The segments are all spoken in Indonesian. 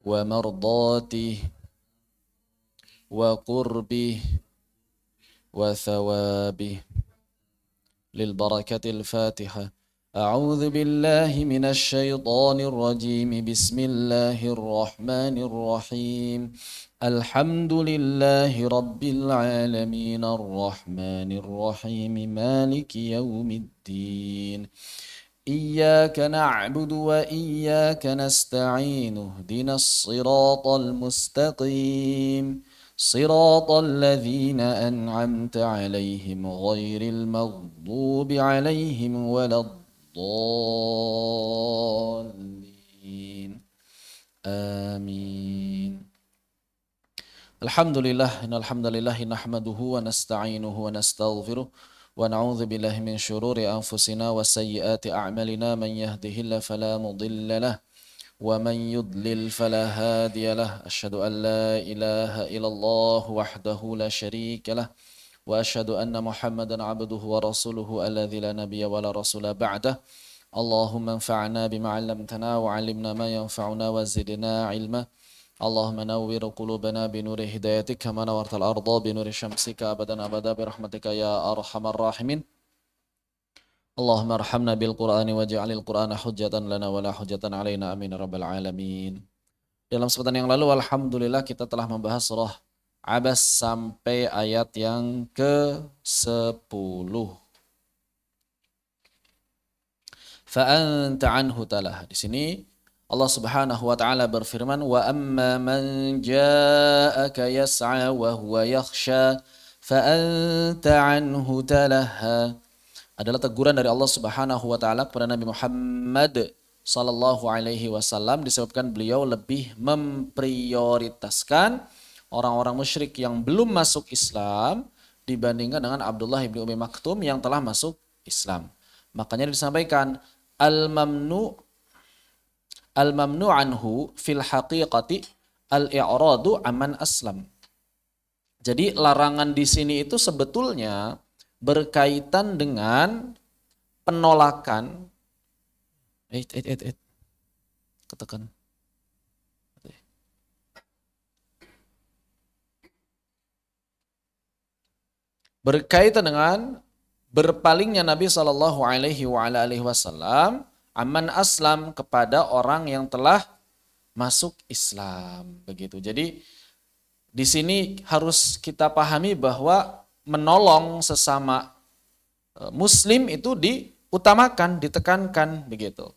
ومرضاته وقربه وثوابه. للبركة الفاتحة. أعوذ بالله من الشيطان الرجيم. بسم الله الرحمن الرحيم. الحمد لله رب العالمين الرحمن الرحيم مالك يوم الدين. إياك نعبد وإياك نستعين. اهدنا الصراط المستقيم صراط الذين أنعمت عليهم غير المغضوب عليهم ولا الضالين آمين. Alhamdulillah, innal hamdalillah nahmaduhu wa nasta'inuhu wa nastaghfiruh wa na'udzu billahi min syururi anfusina wa sayyiati a'malina man yahdihillahu fala mudilla lahu wa man yudlil fala hadiya lahu. Asyhadu an la ilaha illallah wahdahu la syarika lahu wa asyhadu anna Muhammadan 'abduhu wa rasuluhu alladzi la nabiyya wa la rasula ba'dah. Allahumma anfa'na bima 'allamtana wa 'allimna ma yanfa'una wa zidna 'ilma. Allahumma nawwir qulubana binuri hidayatik kama nawartal arda binuri syamsika abadan abada birahmatika ya arhamar rahimin. Allahumma arhamna bil Qur'ani waj'alil Qur'ana hujjatan lana wa la hujjatan alaina amin rabbal alamin. Dalam kesempatan yang lalu alhamdulillah kita telah membahas surah Abas sampai ayat yang ke-10. Fa anta anhu talah. Di sini Allah Subhanahu wa taala berfirman, wa amma man ja'aka yas'a wa huwa yakhsha fa anta anhu talaha. Adalah teguran dari Allah Subhanahu wa taala kepada Nabi Muhammad sallallahu alaihi wasallam disebabkan beliau lebih memprioritaskan orang-orang musyrik yang belum masuk Islam dibandingkan dengan Abdullah bin Umi Maktum yang telah masuk Islam. Makanya disampaikan al-mamnu anhu fil haqiqati al-i'radu aman aslam. Jadi larangan di sini itu sebetulnya berkaitan dengan penolakan. Ketekan. Berkaitan dengan berpalingnya Nabi Shallallahu Alaihi Wasallam aman aslam kepada orang yang telah masuk Islam, begitu. Jadi di sini harus kita pahami bahwa menolong sesama muslim itu diutamakan, ditekankan, begitu.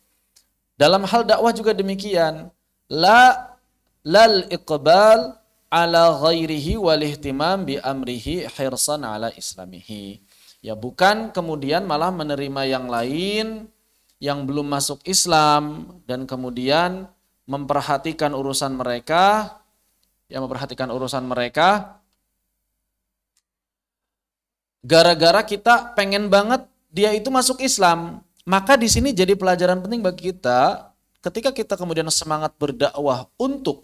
Dalam hal dakwah juga demikian. Lal iqbal ala ghairihi wal ihtimam bi amrihi hirsan ala islamihi. Ya, bukan kemudian malah menerima yang lain yang belum masuk Islam dan kemudian memperhatikan urusan mereka, gara-gara kita pengen banget dia itu masuk Islam. Maka di sini jadi pelajaran penting bagi kita ketika kita kemudian semangat berdakwah untuk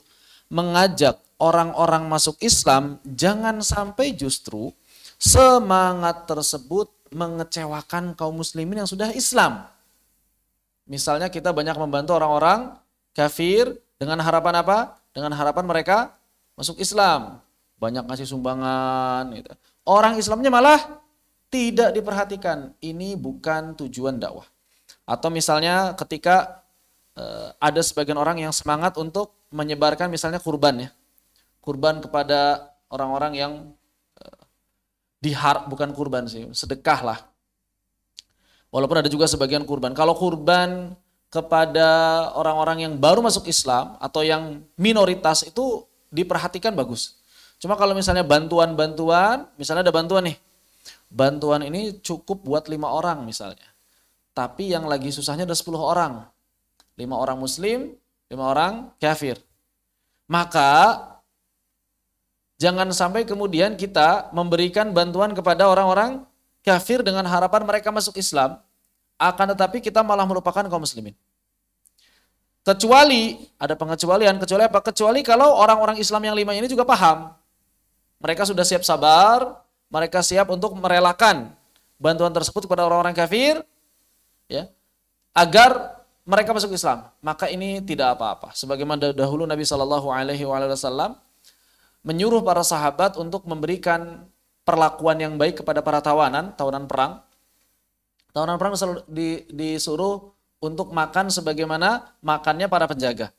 mengajak orang-orang masuk Islam, jangan sampai justru semangat tersebut mengecewakan kaum muslimin yang sudah Islam. Misalnya kita banyak membantu orang-orang kafir dengan harapan apa? Dengan harapan mereka masuk Islam. Banyak ngasih sumbangan. Gitu. Orang Islamnya malah tidak diperhatikan. Ini bukan tujuan dakwah. Atau misalnya ketika ada sebagian orang yang semangat untuk menyebarkan misalnya kurban ya. Kurban kepada orang-orang yang bukan kurban sih, sedekah lah. Walaupun ada juga sebagian kurban. Kalau kurban kepada orang-orang yang baru masuk Islam atau yang minoritas itu diperhatikan bagus. Cuma kalau misalnya bantuan-bantuan, misalnya ada bantuan nih. Bantuan ini cukup buat 5 orang misalnya. Tapi yang lagi susahnya ada 10 orang. 5 orang muslim, 5 orang kafir. Maka jangan sampai kemudian kita memberikan bantuan kepada orang-orang kafir dengan harapan mereka masuk Islam, akan tetapi kita malah melupakan kaum muslimin. Kecuali, ada pengecualian, kecuali apa? Kecuali kalau orang-orang Islam yang 5 ini juga paham. Mereka sudah siap sabar, mereka siap untuk merelakan bantuan tersebut kepada orang-orang kafir, ya, agar mereka masuk Islam, maka ini tidak apa-apa. Sebagaimana dahulu Nabi Shallallahu Alaihi Wasallam menyuruh para sahabat untuk memberikan perlakuan yang baik kepada para tawanan perang. Tawanan perang disuruh untuk makan sebagaimana makannya para penjaga.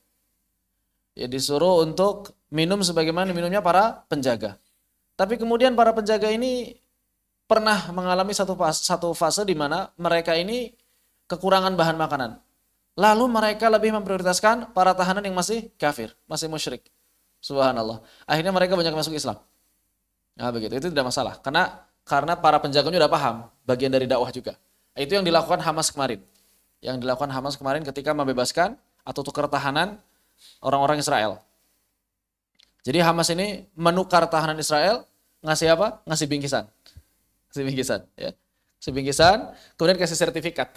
Ya, disuruh untuk minum sebagaimana minumnya para penjaga. Tapi kemudian para penjaga ini pernah mengalami satu fase di mana mereka ini kekurangan bahan makanan. Lalu mereka lebih memprioritaskan para tahanan yang masih kafir, masih musyrik. Subhanallah. Akhirnya mereka banyak masuk Islam. Nah begitu, itu tidak masalah. Karena para penjaganya udah paham, bagian dari dakwah juga. Itu yang dilakukan Hamas kemarin. Yang dilakukan Hamas kemarin ketika membebaskan atau tukar tahanan orang-orang Israel. Jadi Hamas ini menukar tahanan Israel, ngasih apa? Ngasih bingkisan. Kasih bingkisan, ya. Kasih bingkisan, kemudian kasih sertifikat.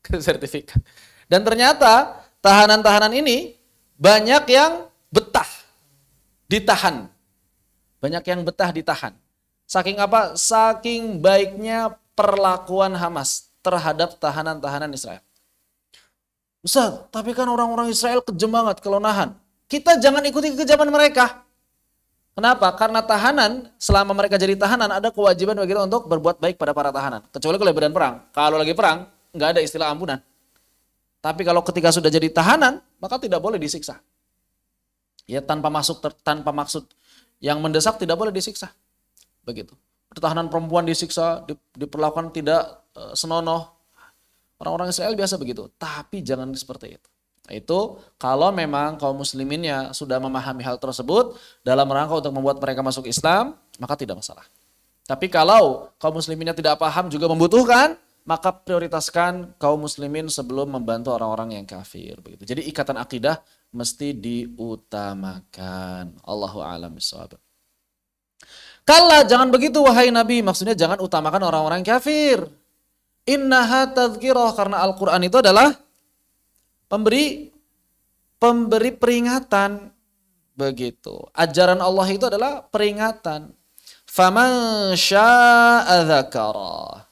Kasih sertifikat. Dan ternyata tahanan-tahanan ini banyak yang betah ditahan. Banyak yang betah ditahan. Saking apa? Saking baiknya perlakuan Hamas terhadap tahanan-tahanan Israel. Ustaz, tapi kan orang-orang Israel kejam banget kalau nahan. Kita jangan ikuti kekejaman mereka. Kenapa? Karena tahanan, selama mereka jadi tahanan, ada kewajiban bagi kita untuk berbuat baik pada para tahanan. Kecuali kalau medan perang. Kalau lagi perang, nggak ada istilah ampunan. Tapi kalau ketika sudah jadi tahanan, maka tidak boleh disiksa. Ya, tanpa maksud yang mendesak tidak boleh disiksa. Begitu. Tahanan perempuan disiksa, diperlakukan tidak senonoh. Orang-orang Israel biasa begitu. Tapi jangan seperti itu. Itu kalau memang kaum musliminnya sudah memahami hal tersebut dalam rangka untuk membuat mereka masuk Islam, maka tidak masalah. Tapi kalau kaum musliminnya tidak paham juga membutuhkan, maka prioritaskan kaum muslimin sebelum membantu orang-orang yang kafir. Begitu. Jadi ikatan akidah mesti diutamakan. Allahu a'lam bishawab. Kalla, jangan begitu wahai Nabi. Maksudnya jangan utamakan orang-orang kafir. Innaha tadhkirah, karena Al-Quran itu adalah pemberi peringatan. Begitu. Ajaran Allah itu adalah peringatan. Faman syaa'a dzakara.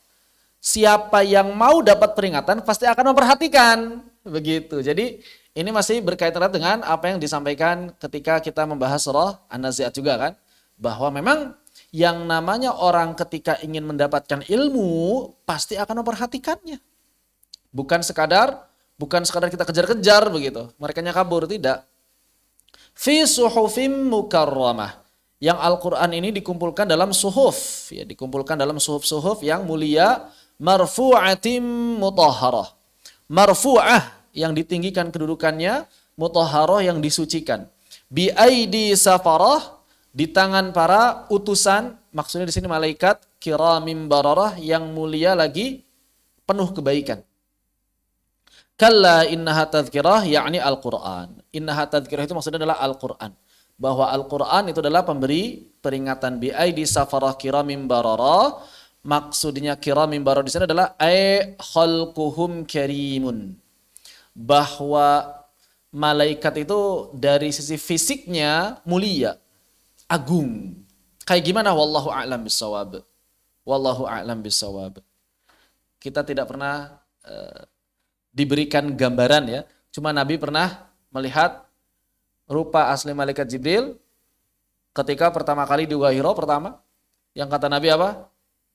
Siapa yang mau dapat peringatan pasti akan memperhatikan. Begitu. Jadi ini masih berkaitan dengan apa yang disampaikan ketika kita membahas surah An-Nazi'at juga kan. Bahwa memang yang namanya orang ketika ingin mendapatkan ilmu pasti akan memperhatikannya. Bukan sekadar kita kejar-kejar begitu. Mereka kabur, tidak. Fi suhufim mukarramah. Yang Al-Quran ini dikumpulkan dalam suhuf. Ya, dikumpulkan dalam suhuf-suhuf yang mulia. Marfu'atim mutahharah. Marfu'ah yang ditinggikan kedudukannya. Mutahharah yang disucikan. Bi aidi safarah. Di tangan para utusan. Maksudnya di sini malaikat. Kiramim bararah yang mulia lagi penuh kebaikan. Kalla innaha tadhkirah, yakni Al-Quran. Innaha tadhkirah itu maksudnya adalah Al-Quran. Bahwa Al-Quran itu adalah pemberi peringatan. Bi'aidi safarah kiramim barara. Maksudnya kiramim barara di sana adalah khalquhum karimun. Bahwa malaikat itu dari sisi fisiknya mulia, agung. Kayak gimana? Wallahu a'lam bishawab. Wallahu a'lam bishawab. Kita tidak pernah diberikan gambaran ya. Cuma Nabi pernah melihat rupa asli malaikat Jibril ketika pertama kali di Gua Hira pertama. Yang kata Nabi apa?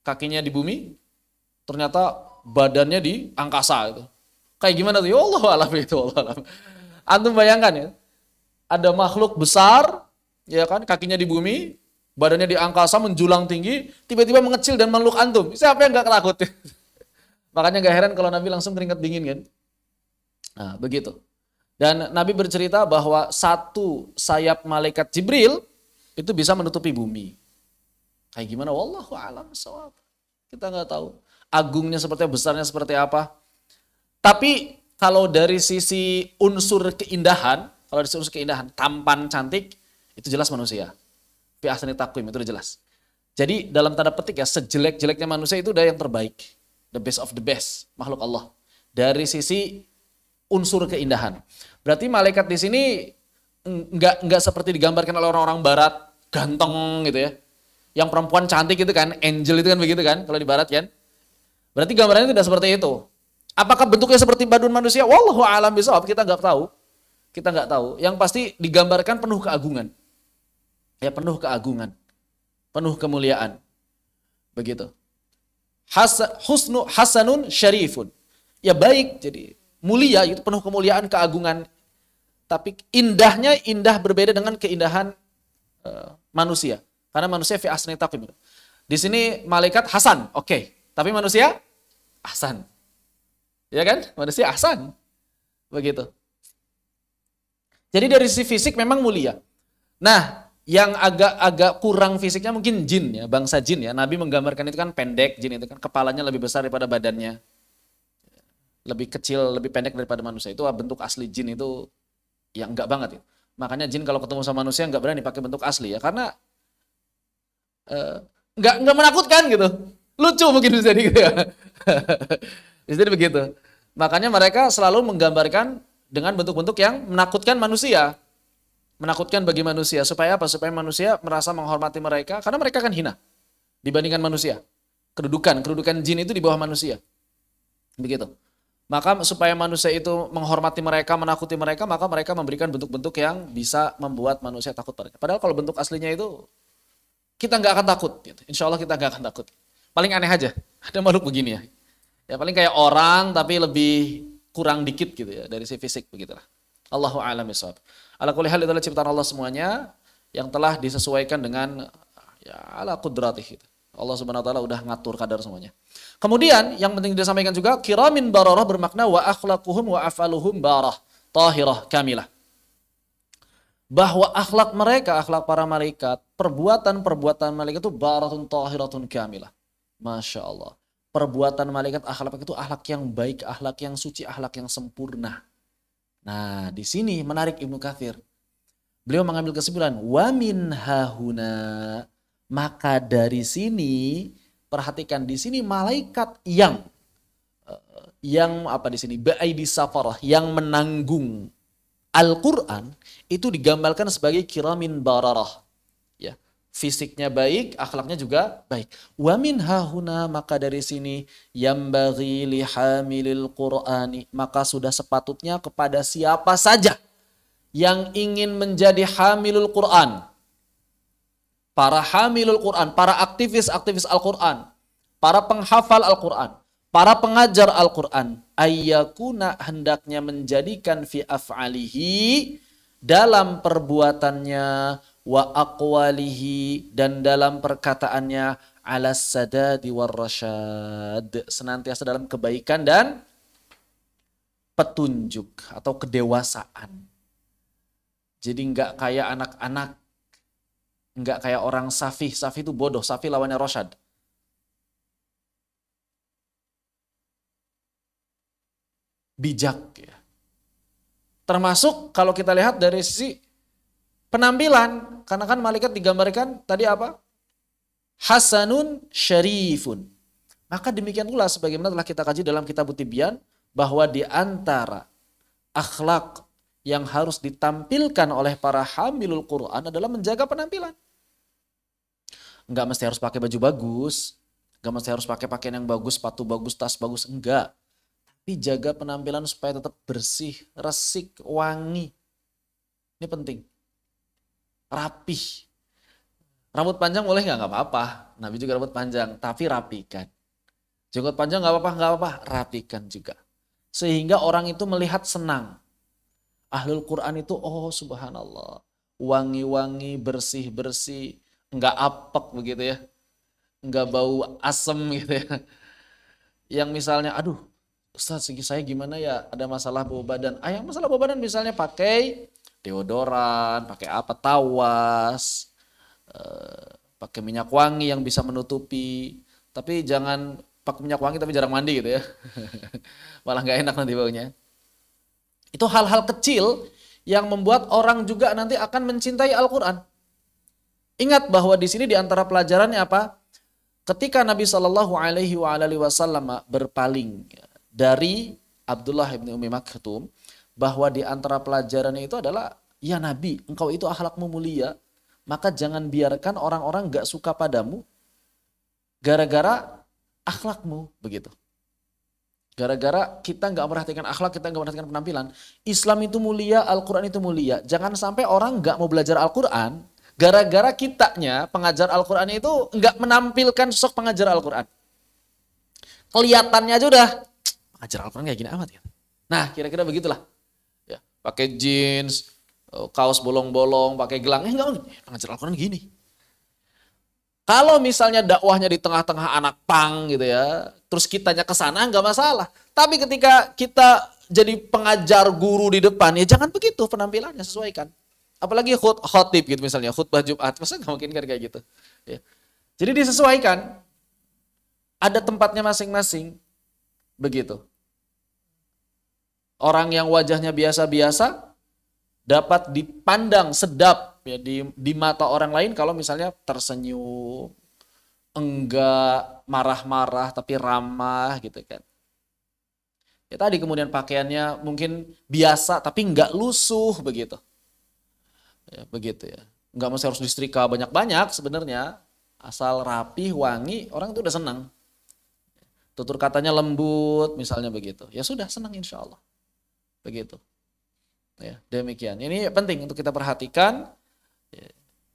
Kakinya di bumi, ternyata badannya di angkasa itu. Kayak gimana tuh? Ya Allah alam itu, Allah alam. Antum bayangkan ya. Ada makhluk besar, ya kan, kakinya di bumi, badannya di angkasa menjulang tinggi, tiba-tiba mengecil dan meluk antum. Siapa yang enggak takut? Makanya gak heran kalau Nabi langsung keringat dingin kan. Nah begitu. Dan Nabi bercerita bahwa satu sayap malaikat Jibril itu bisa menutupi bumi. Kayak gimana? Wallahu a'lam bishawab. Kita gak tahu. Agungnya seperti apa, besarnya seperti apa. Tapi kalau dari sisi unsur keindahan, tampan, cantik, itu jelas manusia. Fi ahsani taqwim, itu udah jelas. Jadi dalam tanda petik ya, sejelek-jeleknya manusia itu udah yang terbaik. The best of the best, makhluk Allah. Dari sisi unsur keindahan. Berarti malaikat di sini enggak seperti digambarkan oleh orang-orang barat, ganteng gitu ya. Yang perempuan cantik itu kan, angel itu kan begitu kan, kalau di barat kan. Berarti gambarannya tidak seperti itu. Apakah bentuknya seperti badun manusia? Wallahu a'lam bishawab, kita nggak tahu. Kita nggak tahu. Yang pasti digambarkan penuh keagungan. Ya, penuh keagungan. Penuh kemuliaan. Begitu. Hasanun syarifun. Ya baik, jadi mulia, itu penuh kemuliaan, keagungan. Tapi indahnya indah berbeda dengan keindahan manusia. Karena manusia fi asni taqim. Di sini malaikat Hasan, oke. Tapi manusia Ahsan. Ya kan? Manusia Ahsan. Begitu. Jadi dari sisi fisik memang mulia. Nah, yang agak kurang fisiknya mungkin jin ya, bangsa jin ya. Nabi menggambarkan itu kan pendek, jin itu kan kepalanya lebih besar daripada badannya. Lebih kecil, lebih pendek daripada manusia. Itu bentuk asli jin itu ya enggak banget ya. Makanya jin kalau ketemu sama manusia enggak berani pakai bentuk asli ya, karena enggak menakutkan gitu. Lucu mungkin bisa gitu ya. Jadi begitu. Makanya mereka selalu menggambarkan dengan bentuk-bentuk yang menakutkan manusia. Menakutkan bagi manusia. Supaya apa? Supaya manusia merasa menghormati mereka. Karena mereka kan hina dibandingkan manusia. Kedudukan jin itu di bawah manusia. Begitu. Maka supaya manusia itu menghormati mereka, menakuti mereka, maka mereka memberikan bentuk-bentuk yang bisa membuat manusia takut pada. Padahal kalau bentuk aslinya itu kita nggak akan takut. Gitu. Insya Allah kita nggak akan takut. Paling aneh aja. Ada makhluk begini ya. Ya paling kayak orang tapi lebih kurang dikit gitu ya dari si fisik begitulah. Allahu a'lam bishawab. Ala kulli hal, itulah ciptaan Allah semuanya yang telah disesuaikan dengan ya ala qudratih gitu. Allah Subhanahu wa taala udah ngatur kadar semuanya. Kemudian yang penting disampaikan juga kiramin bararah bermakna wa akhlaquhum wa afaluhum barah, tahirah, kamilah. Bahwa akhlak mereka, akhlak para malaikat, perbuatan-perbuatan malaikat itu baratun tahiratun kamilah. Masya Allah. Perbuatan malaikat akhlak itu akhlak yang baik, akhlak yang suci, akhlak yang sempurna. Nah, di sini menarik Ibnu Katsir. Beliau mengambil kesimpulan, wa min hahuna, maka dari sini, perhatikan di sini malaikat yang apa di sini? Ba'aidi safarah, yang menanggung Al-Qur'an itu digambarkan sebagai kiramin bararah. Fisiknya baik, akhlaknya juga baik. Wa min hahuna, maka dari sini yambaghi lihamilil Qur'ani, maka sudah sepatutnya kepada siapa saja yang ingin menjadi hamilul Qur'an, para hamilul Qur'an, para aktivis-aktivis Al-Qur'an, para penghafal Al-Qur'an, para pengajar Al-Qur'an, ayyakuna, hendaknya menjadikan fi af'alihi, dalam perbuatannya, wa aqwalihi, dan dalam perkataannya, ala sadadi war rasyad, senantiasa dalam kebaikan dan petunjuk atau kedewasaan. Jadi enggak kayak anak-anak, enggak kayak orang safih. Safih itu bodoh, safih lawannya rasyad. Bijak ya. Termasuk kalau kita lihat dari sisi penampilan, karena kan malaikat digambarkan tadi apa? Hasanun syarifun. Maka demikian pula sebagaimana telah kita kaji dalam kitab Tibyan, bahwa di antara akhlak yang harus ditampilkan oleh para hamilul Quran adalah menjaga penampilan. Enggak mesti harus pakai baju bagus, enggak mesti harus pakai pakaian yang bagus, sepatu bagus, tas bagus, enggak. Tapi jaga penampilan supaya tetap bersih, resik, wangi. Ini penting. Rapih. Rambut panjang boleh nggak apa-apa. Nabi juga rambut panjang, tapi rapikan. Jenggot panjang nggak apa-apa, rapikan juga. Sehingga orang itu melihat senang. Ahlul Quran itu, oh subhanallah, wangi-wangi, bersih-bersih, nggak apek begitu ya, nggak bau asem gitu ya. Yang misalnya, aduh, Ustaz, saya gimana ya, ada masalah bau badan. Yang masalah bau badan misalnya pakai deodoran, pakai apa, tawas, pakai minyak wangi yang bisa menutupi. Tapi jangan pakai minyak wangi tapi jarang mandi gitu ya. Malah nggak enak nanti baunya. Itu hal-hal kecil yang membuat orang juga nanti akan mencintai Al-Quran. Ingat bahwa di sini di antara pelajarannya apa? Ketika Nabi Shallallahu Alaihi Wasallam berpaling dari Abdullah bin Umi Maktum, bahwa di antara pelajarannya itu adalah, ya Nabi, engkau itu akhlakmu mulia, maka jangan biarkan orang-orang gak suka padamu gara-gara akhlakmu, begitu. Gara-gara kita nggak memperhatikan akhlak, kita nggak memperhatikan penampilan. Islam itu mulia, Al-Quran itu mulia. Jangan sampai orang nggak mau belajar Al-Quran, gara-gara kitanya, pengajar Al-Quran itu nggak menampilkan sosok pengajar Al-Quran. Kelihatannya aja udah, pengajar Al-Quran kayak gini amat ya. Nah, kira-kira begitulah. Ya, pakai jeans, kaos bolong-bolong, pakai gelang. Enggak, pengajar Al-Quran gini. Kalau misalnya dakwahnya di tengah-tengah anak pang gitu ya, terus kitanya ke sana nggak masalah. Tapi ketika kita jadi pengajar guru di depan, ya jangan begitu penampilannya, sesuaikan. Apalagi khotib gitu misalnya, khutbah Jumat, masa nggak mungkin kan kayak gitu. Ya. Jadi disesuaikan, ada tempatnya masing-masing, begitu. Orang yang wajahnya biasa-biasa dapat dipandang sedap ya, di mata orang lain kalau misalnya tersenyum, enggak marah-marah tapi ramah gitu kan. Ya tadi kemudian pakaiannya mungkin biasa tapi enggak lusuh begitu. Ya begitu ya. Enggak mesti harus disetrika banyak-banyak sebenarnya. Asal rapi, wangi, orang itu udah senang. Tutur katanya lembut misalnya begitu. Ya sudah senang insya Allah. Begitu. Ya, demikian. Ini penting untuk kita perhatikan.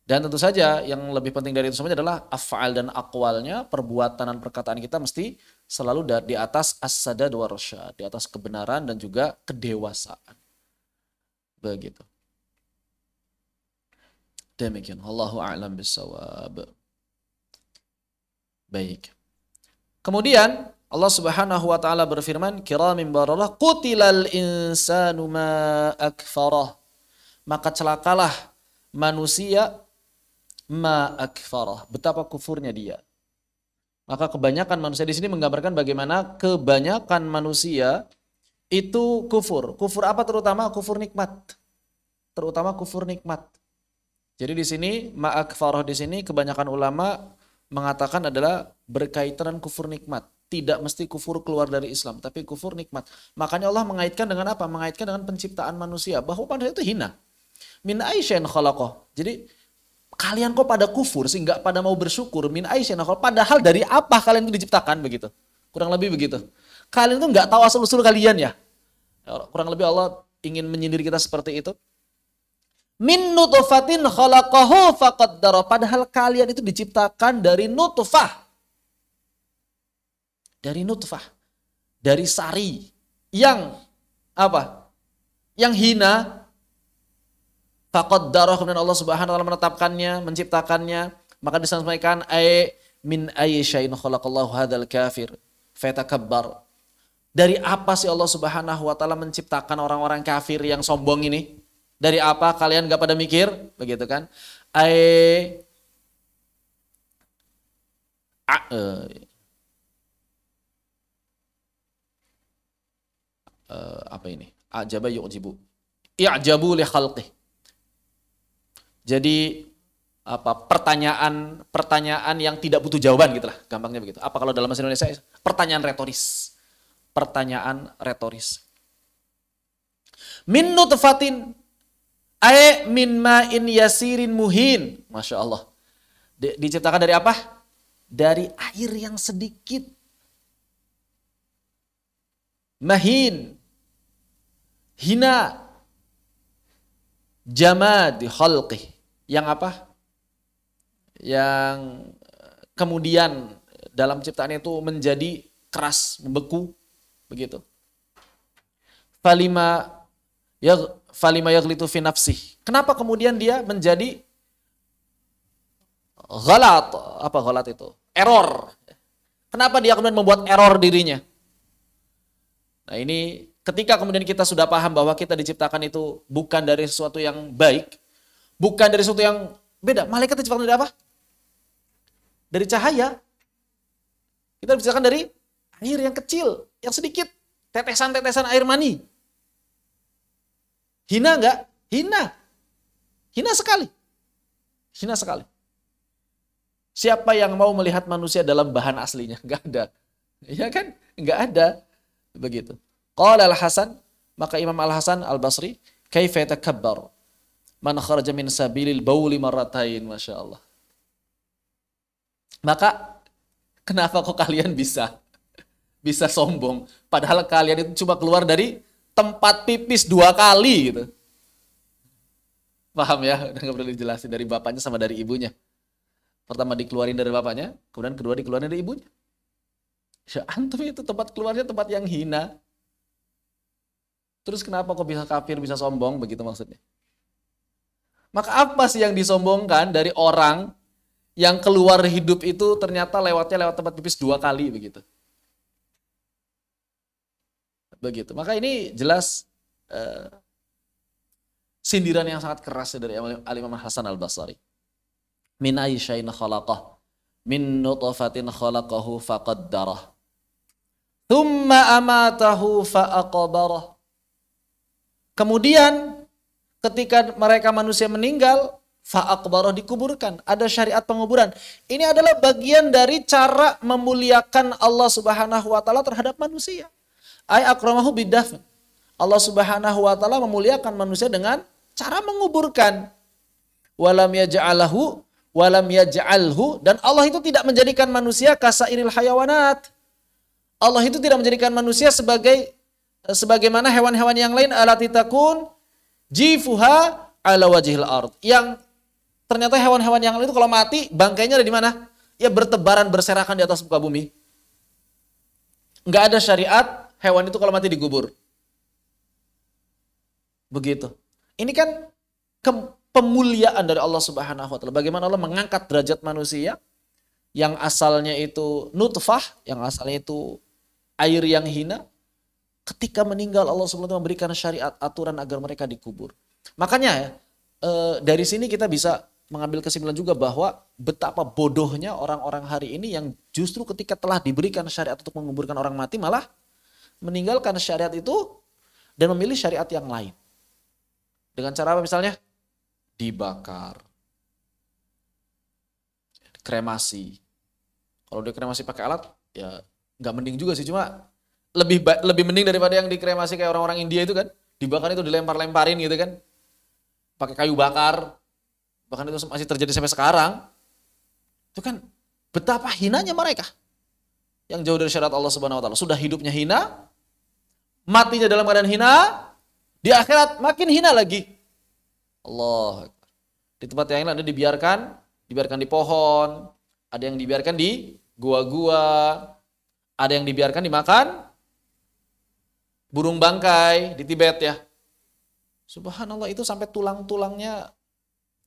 Dan tentu saja yang lebih penting dari itu semuanya adalah af'al dan aqwalnya, perbuatan dan perkataan kita mesti selalu di atas as-sadad wa rasyad, di atas kebenaran dan juga kedewasaan. Begitu. Demikian. Wallahu a'lam bissawab. Baik. Kemudian Allah Subhanahu wa taala berfirman, kiramin bararah, qutilal insanu ma akfarah. Maka celakalah manusia ma akfarah, betapa kufurnya dia. Maka kebanyakan manusia di sini menggambarkan bagaimana kebanyakan manusia itu kufur. Kufur apa terutama? Kufur nikmat. Terutama kufur nikmat. Jadi di sini ma akfarah di sini kebanyakan ulama mengatakan adalah berkaitan dengan kufur nikmat. Tidak mesti kufur keluar dari Islam, tapi kufur nikmat. Makanya Allah mengaitkan dengan apa? Mengaitkan dengan penciptaan manusia. Bahwa manusia itu hina. Min aisyain khalaqah. Jadi kalian kok pada kufur sih, nggak pada mau bersyukur. Min aisyain khalaqah. Padahal dari apa kalian itu diciptakan begitu? Kurang lebih begitu. Kalian itu nggak tahu asal-usul kalian ya. Kurang lebih Allah ingin menyindir kita seperti itu. Min nutfatin khalaqahu faqaddara. Padahal kalian itu diciptakan dari nutfah. Dari nutfah, dari sari yang apa? Yang hina. Faqaddara, kemudian Allah Subhanahu wa taala menetapkannya, menciptakannya. Maka disampaikan min ayyi syai'in khalaqallahu hadzal kafir fatakabbar. Dari apa sih Allah Subhanahu wa taala menciptakan orang-orang kafir yang sombong ini? Dari apa kalian enggak pada mikir? Begitu kan? Apa ini? Ajaba yu'jibu. I'jabu li khalqih. Jadi apa pertanyaan yang tidak butuh jawaban gitulah, gampangnya begitu. Apa kalau dalam bahasa Indonesia? Pertanyaan retoris. Pertanyaan retoris. Min nutfatin min ma'in yasirin muhin. Masya Allah. Diciptakan dari apa? Dari air yang sedikit. Mahin. Hina. Jamad khalqih. Yang apa? Yang kemudian dalam ciptaan itu menjadi keras, membeku. Begitu. Falima yaghlitu fi nafsih. Kenapa kemudian dia menjadi ghalat? Apa ghalat itu? Error. Kenapa dia kemudian membuat error dirinya? Nah ini ketika kemudian kita sudah paham bahwa kita diciptakan itu bukan dari sesuatu yang baik, bukan dari sesuatu yang beda. Malaikat diciptakan dari apa? Dari cahaya. Kita diciptakan dari air yang kecil, yang sedikit. Tetesan-tetesan air mani. Hina enggak? Hina. Hina sekali. Hina sekali. Siapa yang mau melihat manusia dalam bahan aslinya? Enggak ada. Ya kan? Enggak ada. Begitu. Qala Al-Hasan, maka Imam Al-Hasan Al-Basri, kaifa yatakabbar man kharaja min sabilil bauli marratain, Masya Allah. Maka kenapa kok kalian bisa bisa sombong? Padahal kalian itu cuma keluar dari tempat pipis 2 kali gitu. Paham ya? Udah nggak perlu dijelasin dari bapaknya sama dari ibunya. Pertama dikeluarin dari bapaknya, kemudian kedua dikeluarin dari ibunya. Ya antum itu tempat keluarnya tempat yang hina. Terus kenapa kok bisa kafir, bisa sombong? Begitu maksudnya. Maka apa sih yang disombongkan dari orang yang keluar hidup itu ternyata lewatnya lewat tempat pipis 2 kali begitu. Begitu. Maka ini jelas sindiran yang sangat keras dari Al-Imam Hasan Al-Basri. Min ayyi syai'in khalaqah min nutfatin khalaqahu faqaddarah. Tsumma amatahu faqabarah. Kemudian ketika mereka manusia meninggal, fa'akbaroh dikuburkan. Ada syariat penguburan. Ini adalah bagian dari cara memuliakan Allah Subhanahu wa taala terhadap manusia. Ay akramahu bidafn. Allah Subhanahu wa taala memuliakan manusia dengan cara menguburkan. Walam yaj'alahu walam yaj'alhu, dan Allah itu tidak menjadikan manusia kasairil hayawanat. Allah itu tidak menjadikan manusia sebagaimana hewan-hewan yang lain, alati takun jifuha ala wajhil ard, yang ternyata hewan-hewan yang lain itu kalau mati bangkainya ada di mana? Ya bertebaran berserakan di atas muka bumi. Enggak ada syariat hewan itu kalau mati dikubur. Begitu. Ini kan pemuliaan dari Allah Subhanahu wa taala. Bagaimana Allah mengangkat derajat manusia yang asalnya itu nutfah, yang asalnya itu air yang hina. Ketika meninggal Allah Subhanahu wa taala memberikan syariat aturan agar mereka dikubur. Makanya dari sini kita bisa mengambil kesimpulan juga bahwa betapa bodohnya orang-orang hari ini yang justru ketika telah diberikan syariat untuk menguburkan orang mati malah meninggalkan syariat itu dan memilih syariat yang lain. Dengan cara apa misalnya? Dibakar. Kremasi. Kalau dikremasi pakai alat ya nggak mending juga sih, cuma lebih mending daripada yang dikremasi kayak orang-orang India itu kan. Dibakar itu dilempar-lemparin gitu kan. Pakai kayu bakar. Bahkan itu masih terjadi sampai sekarang. Itu kan betapa hinanya mereka. Yang jauh dari syariat Allah Subhanahu wa taala. Sudah hidupnya hina, matinya dalam keadaan hina, di akhirat makin hina lagi. Allah. Di tempat yang lain ada dibiarkan di pohon, ada yang dibiarkan di gua-gua, ada yang dibiarkan dimakan burung bangkai di Tibet ya. Subhanallah, itu sampai tulang-tulangnya,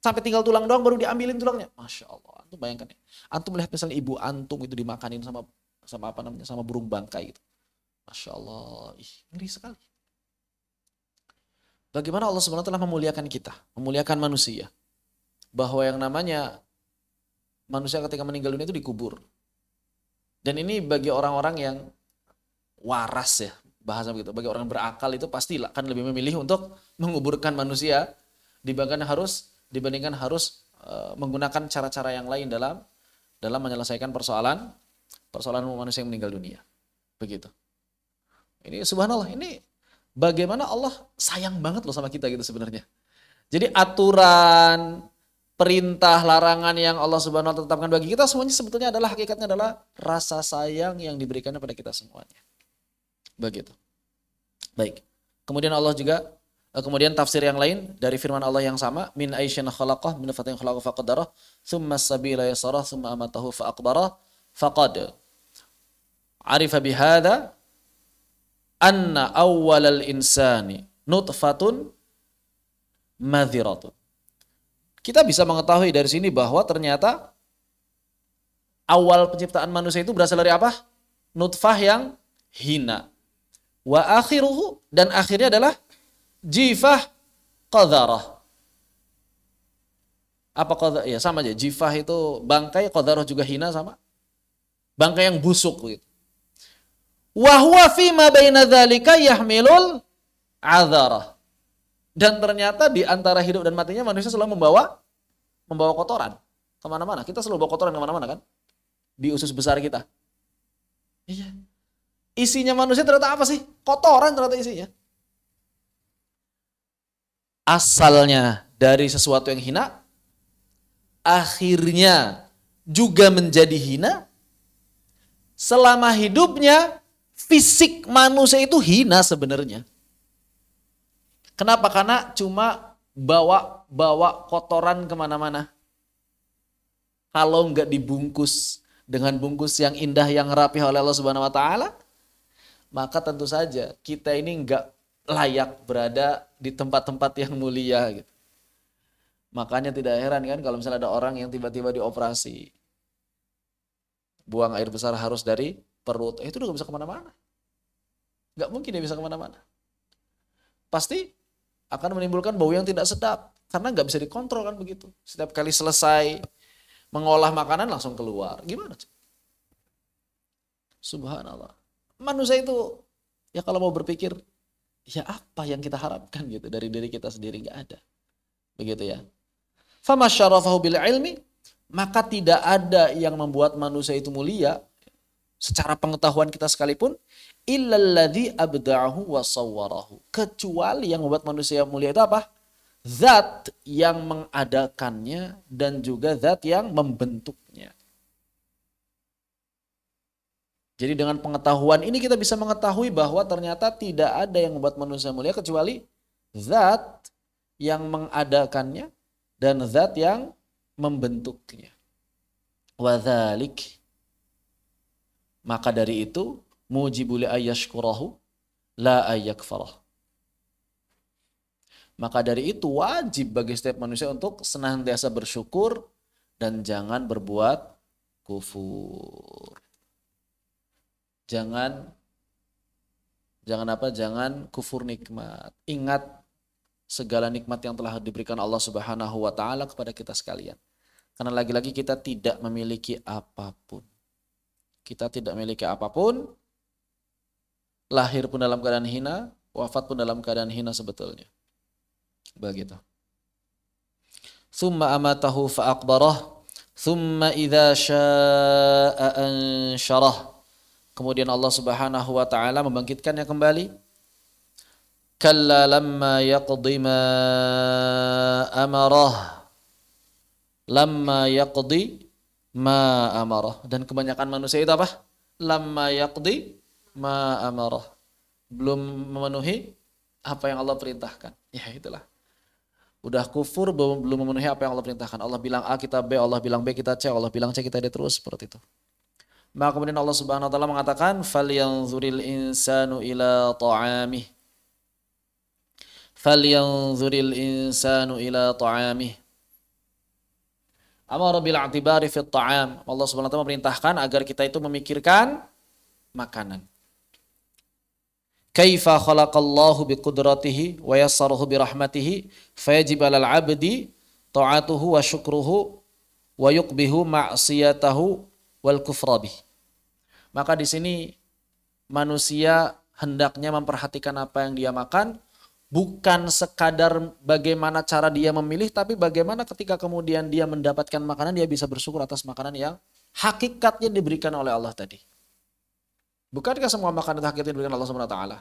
sampai tinggal tulang doang baru diambilin tulangnya. Masya Allah, antum bayangkan ya. Antum melihat misalnya ibu antum itu dimakanin sama apa namanya, sama burung bangkai gitu. Masya Allah, ngeri sekali. Bagaimana Allah Subhanahu wa taala memuliakan kita, memuliakan manusia. Bahwa yang namanya manusia ketika meninggal dunia itu dikubur. Dan ini bagi orang-orang yang waras ya, bahasa begitu. Bagi orang berakal itu pasti akan lebih memilih untuk menguburkan manusia dibandingkan harus menggunakan cara-cara yang lain dalam menyelesaikan persoalan manusia yang meninggal dunia. Begitu. Ini subhanallah, ini bagaimana Allah sayang banget loh sama kita gitu sebenarnya. Jadi aturan, perintah, larangan yang Allah Subhanahu wa taala tetapkan bagi kita semuanya sebetulnya adalah hakikatnya adalah rasa sayang yang diberikan kepada kita semuanya. Begitu. Baik. Kemudian Allah juga tafsir yang lain dari firman Allah yang sama, min aisyan khalaqah min fatin khalaqah faqadarah tsumma as-sabila yasarah tsumma amatahu faqbarah faqad arifa bihadza anna awwalal insani nutfatun madhiratun. Kita bisa mengetahui dari sini bahwa ternyata awal penciptaan manusia itu berasal dari apa? Nutfah yang hina. Wa akhiruhu, dan akhirnya adalah jifah qadharah. Apa qadharah? Ya sama aja. Jifah itu bangkai, qadharah juga hina sama. Bangkai yang busuk gitu. Wa huwa fi ma baina dzalika yahmilul adharah. Dan ternyata di antara hidup dan matinya manusia selalu membawa kotoran kemana-mana. Kita selalu bawa kotoran kemana-mana kan? Di usus besar kita. Iya. Isinya manusia ternyata apa sih? Kotoran ternyata isinya. Asalnya dari sesuatu yang hina, akhirnya juga menjadi hina. Selama hidupnya Fisik manusia itu hina sebenarnya. Kenapa? Karena cuma bawa kotoran kemana-mana. Kalau nggak dibungkus dengan bungkus yang indah, yang rapi oleh Allah Subhanahu Wa Taala, maka tentu saja kita ini nggak layak berada di tempat-tempat yang mulia. Gitu. Makanya tidak heran kan kalau misalnya ada orang yang tiba-tiba dioperasi, buang air besar harus dari perut, itu udah gak bisa kemana-mana. Gak mungkin dia bisa kemana-mana. Pasti akan menimbulkan bau yang tidak sedap. Karena gak bisa dikontrol kan begitu. Setiap kali selesai mengolah makanan langsung keluar. Gimana? Subhanallah. Manusia itu, ya kalau mau berpikir, ya apa yang kita harapkan gitu dari diri kita sendiri, gak ada. Begitu ya. Fama syarafahu bil ilmi, maka tidak ada yang membuat manusia itu mulia secara pengetahuan kita sekalipun, illalladzi abda'ahu wa sawwarahu, kecuali yang membuat manusia mulia itu apa? Zat yang mengadakannya dan juga zat yang membentuknya. Jadi dengan pengetahuan ini kita bisa mengetahui bahwa ternyata tidak ada yang membuat manusia mulia kecuali zat yang mengadakannya dan zat yang membentuknya. Wa dzalik, maka dari itu mujibul ayyashkurahu la ayyakfarah. Maka dari itu wajib bagi setiap manusia untuk senantiasa bersyukur dan jangan berbuat kufur. Jangan kufur nikmat. Ingat segala nikmat yang telah diberikan Allah Subhanahu wa taala kepada kita sekalian. Karena lagi-lagi kita tidak memiliki apapun. Kita tidak memiliki apapun, lahir pun dalam keadaan hina, wafat pun dalam keadaan hina sebetulnya. Begitu. Thumma amatahu fa'aqbarah, thumma idza syaa'a ansyarah. Kemudian Allah Subhanahu wa taala membangkitkannya kembali. Kalla lamma yaqdi ma amarah. Lamma yaqdi ma amarah. Dan kebanyakan manusia itu apa? Lamma yaqdi ma amarah. Belum memenuhi apa yang Allah perintahkan. Ya itulah. Udah kufur belum memenuhi apa yang Allah perintahkan. Allah bilang A kita B, Allah bilang B kita C, Allah bilang C kita D, terus seperti itu. Maka kemudian Allah Subhanahu wa taala mengatakan falyanzuril insanu ila ta'amih. Falyanzuril insanu ila ta'amih. Amara bil i'tibari fit ta'am. Allah Subhanahu wa taala memerintahkan agar kita itu memikirkan makanan. Kaifa khalaqallahu biqudratihi wa yassarahu birahmatihi fayajib 'alal 'abdi ta'atuhu wa syukruhu wa yuqbihu ma'siyatahu wal kufra bih. Maka di sini manusia hendaknya memperhatikan apa yang dia makan, bukan sekadar bagaimana cara dia memilih, tapi bagaimana ketika kemudian dia mendapatkan makanan, dia bisa bersyukur atas makanan yang hakikatnya diberikan oleh Allah tadi. Bukankah semua makanan itu hakikatnya diberikan Allah Subhanahu wa taala?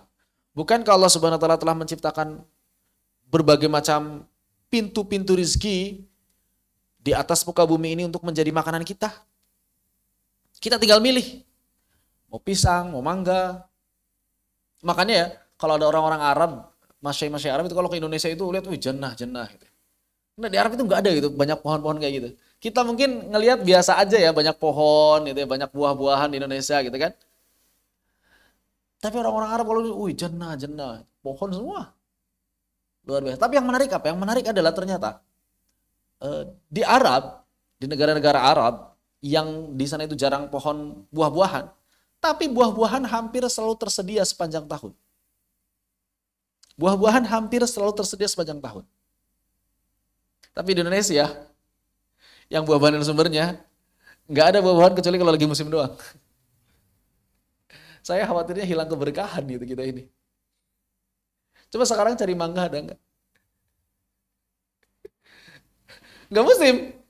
Bukankah Allah Subhanahu wa taala telah menciptakan berbagai macam pintu-pintu rizki di atas muka bumi ini untuk menjadi makanan kita? Kita tinggal milih. Mau pisang, mau mangga. Makanya ya, kalau ada orang-orang Arab, masyai-masyai Arab itu kalau ke Indonesia itu lihat, wih jannah gitu. Nah di Arab itu nggak ada gitu, banyak pohon-pohon kayak gitu. Kita mungkin ngelihat biasa aja ya, banyak pohon gitu ya, banyak buah-buahan di Indonesia gitu kan. Tapi orang-orang Arab kalau wih jannah, pohon semua. Luar biasa. Tapi yang menarik apa? Yang menarik adalah ternyata di Arab, di negara-negara Arab yang di sana itu jarang pohon buah-buahan, tapi buah-buahan hampir selalu tersedia sepanjang tahun. Buah-buahan hampir selalu tersedia sepanjang tahun. Tapi di Indonesia, yang buah-buahan sumbernya, nggak ada buah-buahan kecuali kalau lagi musim doang. Saya khawatirnya hilang keberkahan gitu kita ini. Coba sekarang cari mangga ada nggak? Nggak musim.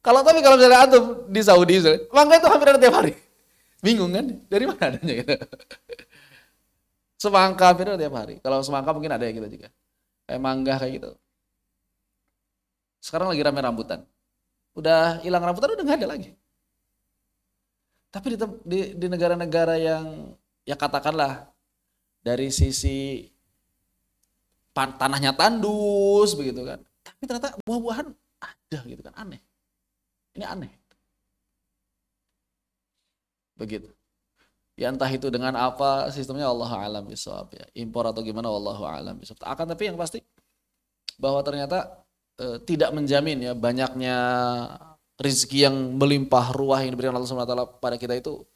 Tapi kalau misalnya antum di Saudi, mangga itu hampir ada tiap hari. Bingung kan? Dari mana adanya gitu? Semangka hampir ada tiap hari. Kalau semangka mungkin ada ya gitu juga. Kayak mangga kayak gitu. Sekarang lagi rame rambutan. Udah hilang rambutan, udah nggak ada lagi. Tapi di negara-negara yang ya katakanlah dari sisi tanahnya tandus begitu kan. Tapi ternyata buah-buahan ada gitu kan, aneh. Ini aneh. Begitu. Ya entah itu dengan apa sistemnya, Allah alam bisawab ya. Impor atau gimana, wallahu alam bisawab. Akan tapi yang pasti bahwa ternyata tidak menjamin ya banyaknya rezeki yang melimpah ruah yang diberikan Allah Subhanahu wa taala pada kita itu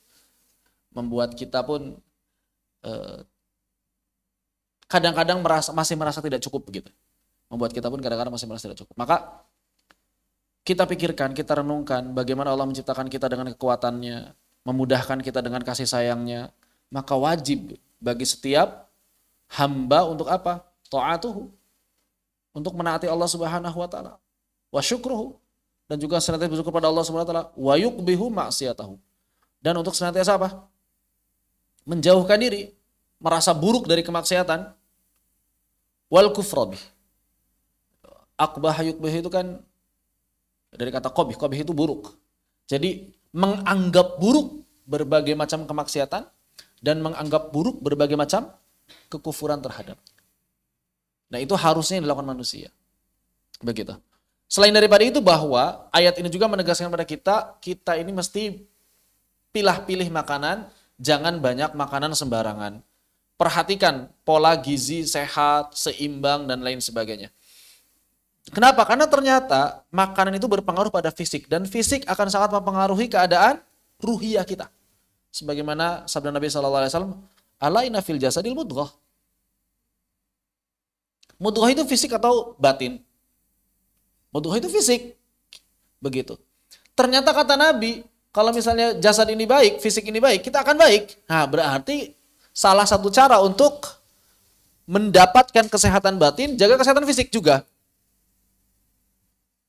membuat kita pun kadang-kadang masih merasa tidak cukup begitu. Membuat kita pun kadang-kadang masih merasa tidak cukup. Maka kita pikirkan, kita renungkan bagaimana Allah menciptakan kita dengan kekuatannya, memudahkan kita dengan kasih sayangnya, maka wajib bagi setiap hamba untuk apa? Ta'atuhu. Untuk menaati Allah Subhanahu wa taala. Wa syukruhu. Dan juga senantiasa bersyukur pada Allah Subhanahu wa taala, wa yuqbihu ma'siyatahu. Dan untuk senantiasa apa? Menjauhkan diri, merasa buruk dari kemaksiatan, wal kufra bih. Aqbah yuqbih itu kan dari kata qabih, qabih itu buruk. Jadi menganggap buruk berbagai macam kemaksiatan dan menganggap buruk berbagai macam kekufuran terhadap. Nah, itu harusnya yang dilakukan manusia. Begitu. Selain daripada itu bahwa ayat ini juga menegaskan pada kita ini mesti pilih-pilih makanan, jangan banyak makanan sembarangan. Perhatikan pola gizi sehat, seimbang dan lain sebagainya. Kenapa? Karena ternyata makanan itu berpengaruh pada fisik dan fisik akan sangat mempengaruhi keadaan ruhiyah kita. Sebagaimana sabda Nabi sallallahu alaihi wasallam, "Alaina fil jasadil mudghah." Mudghah itu fisik atau batin? Mudghah itu fisik. Begitu. Ternyata kata Nabi, kalau misalnya jasad ini baik, fisik ini baik, kita akan baik. Nah, berarti salah satu cara untuk mendapatkan kesehatan batin, jaga kesehatan fisik juga.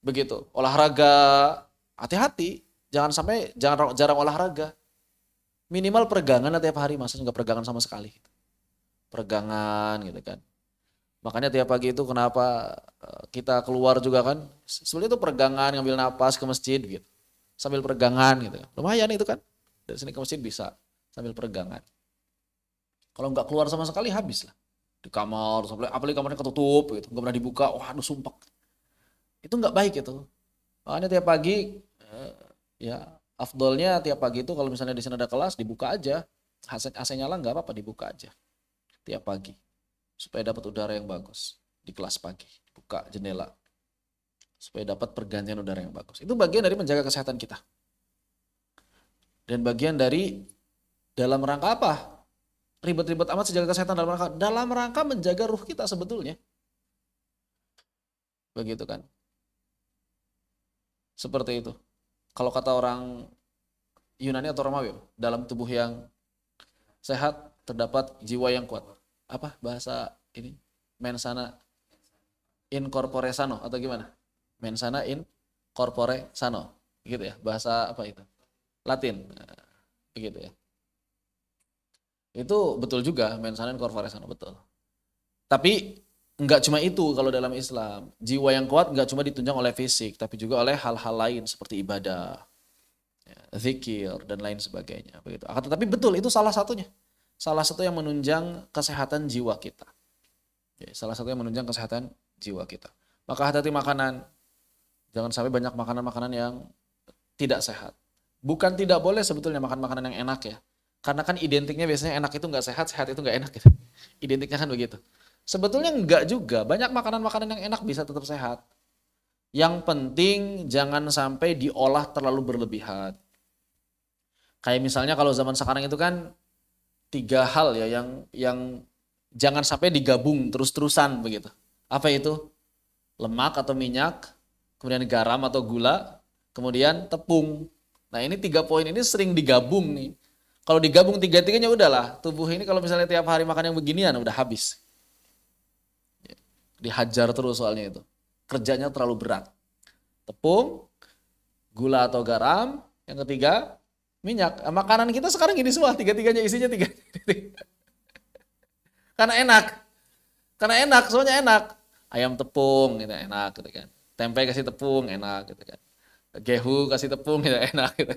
Begitu. Olahraga, hati-hati. Jangan sampai jarang olahraga. Minimal peregangan tiap hari, masa nggak peregangan sama sekali. Peregangan gitu kan. Makanya tiap pagi itu kenapa kita keluar juga kan, sebenarnya itu peregangan, ngambil napas ke masjid gitu. Sambil peregangan gitu. Lumayan itu kan. Dari sini ke masjid bisa sambil peregangan. Kalau nggak keluar sama sekali habis lah. Di kamar, apalagi kamarnya ketutup gitu, nggak pernah dibuka, waduh sumpek. Itu nggak baik itu. Makanya tiap pagi ya afdolnya tiap pagi itu kalau misalnya di sana ada kelas dibuka aja. AC nyala nggak apa-apa, dibuka aja tiap pagi supaya dapat udara yang bagus di kelas pagi. Buka jendela supaya dapat pergantian udara yang bagus. Itu bagian dari menjaga kesehatan kita. Dan bagian dari dalam rangka apa? Ribet-ribet amat menjaga kesehatan dalam rangka menjaga ruh kita sebetulnya. Begitu kan? Seperti itu. Kalau kata orang Yunani atau Romawi, dalam tubuh yang sehat terdapat jiwa yang kuat. Apa bahasa ini? Mensana in corpore sano atau gimana? Mensana in corpore sano. Gitu ya. Bahasa apa itu? Latin. Begitu ya. Itu betul juga, mensana in corpore sano, betul. Tapi enggak cuma itu kalau dalam Islam. Jiwa yang kuat enggak cuma ditunjang oleh fisik, tapi juga oleh hal-hal lain seperti ibadah, ya, zikir, dan lain sebagainya. Begitu. Tapi betul, itu salah satunya. Salah satu yang menunjang kesehatan jiwa kita. Ya, salah satu yang menunjang kesehatan jiwa kita. Maka hati-hati makanan. Jangan sampai banyak makanan-makanan yang tidak sehat. Bukan tidak boleh sebetulnya makan makanan yang enak ya. Karena kan identiknya biasanya enak itu nggak sehat, sehat itu nggak enak. Gitu. Identiknya kan begitu. Sebetulnya enggak juga, banyak makanan-makanan yang enak bisa tetap sehat. Yang penting jangan sampai diolah terlalu berlebihan. Kayak misalnya kalau zaman sekarang itu kan 3 hal ya yang jangan sampai digabung terus-terusan begitu. Apa itu? Lemak atau minyak, kemudian garam atau gula, kemudian tepung. Nah, ini 3 poin ini sering digabung nih. Kalau digabung 3-tiganya udahlah, tubuh ini kalau misalnya tiap hari makan yang beginian udah habis. Dihajar terus soalnya itu. Kerjanya terlalu berat. Tepung, gula atau garam, yang ketiga minyak. Makanan kita sekarang gini semua, 3-tiganya isinya 3. Karena enak, soalnya enak. Ayam tepung gitu enak gitu kan. Tempe kasih tepung enak gitu kan. Gehu kasih tepung gitu enak gitu.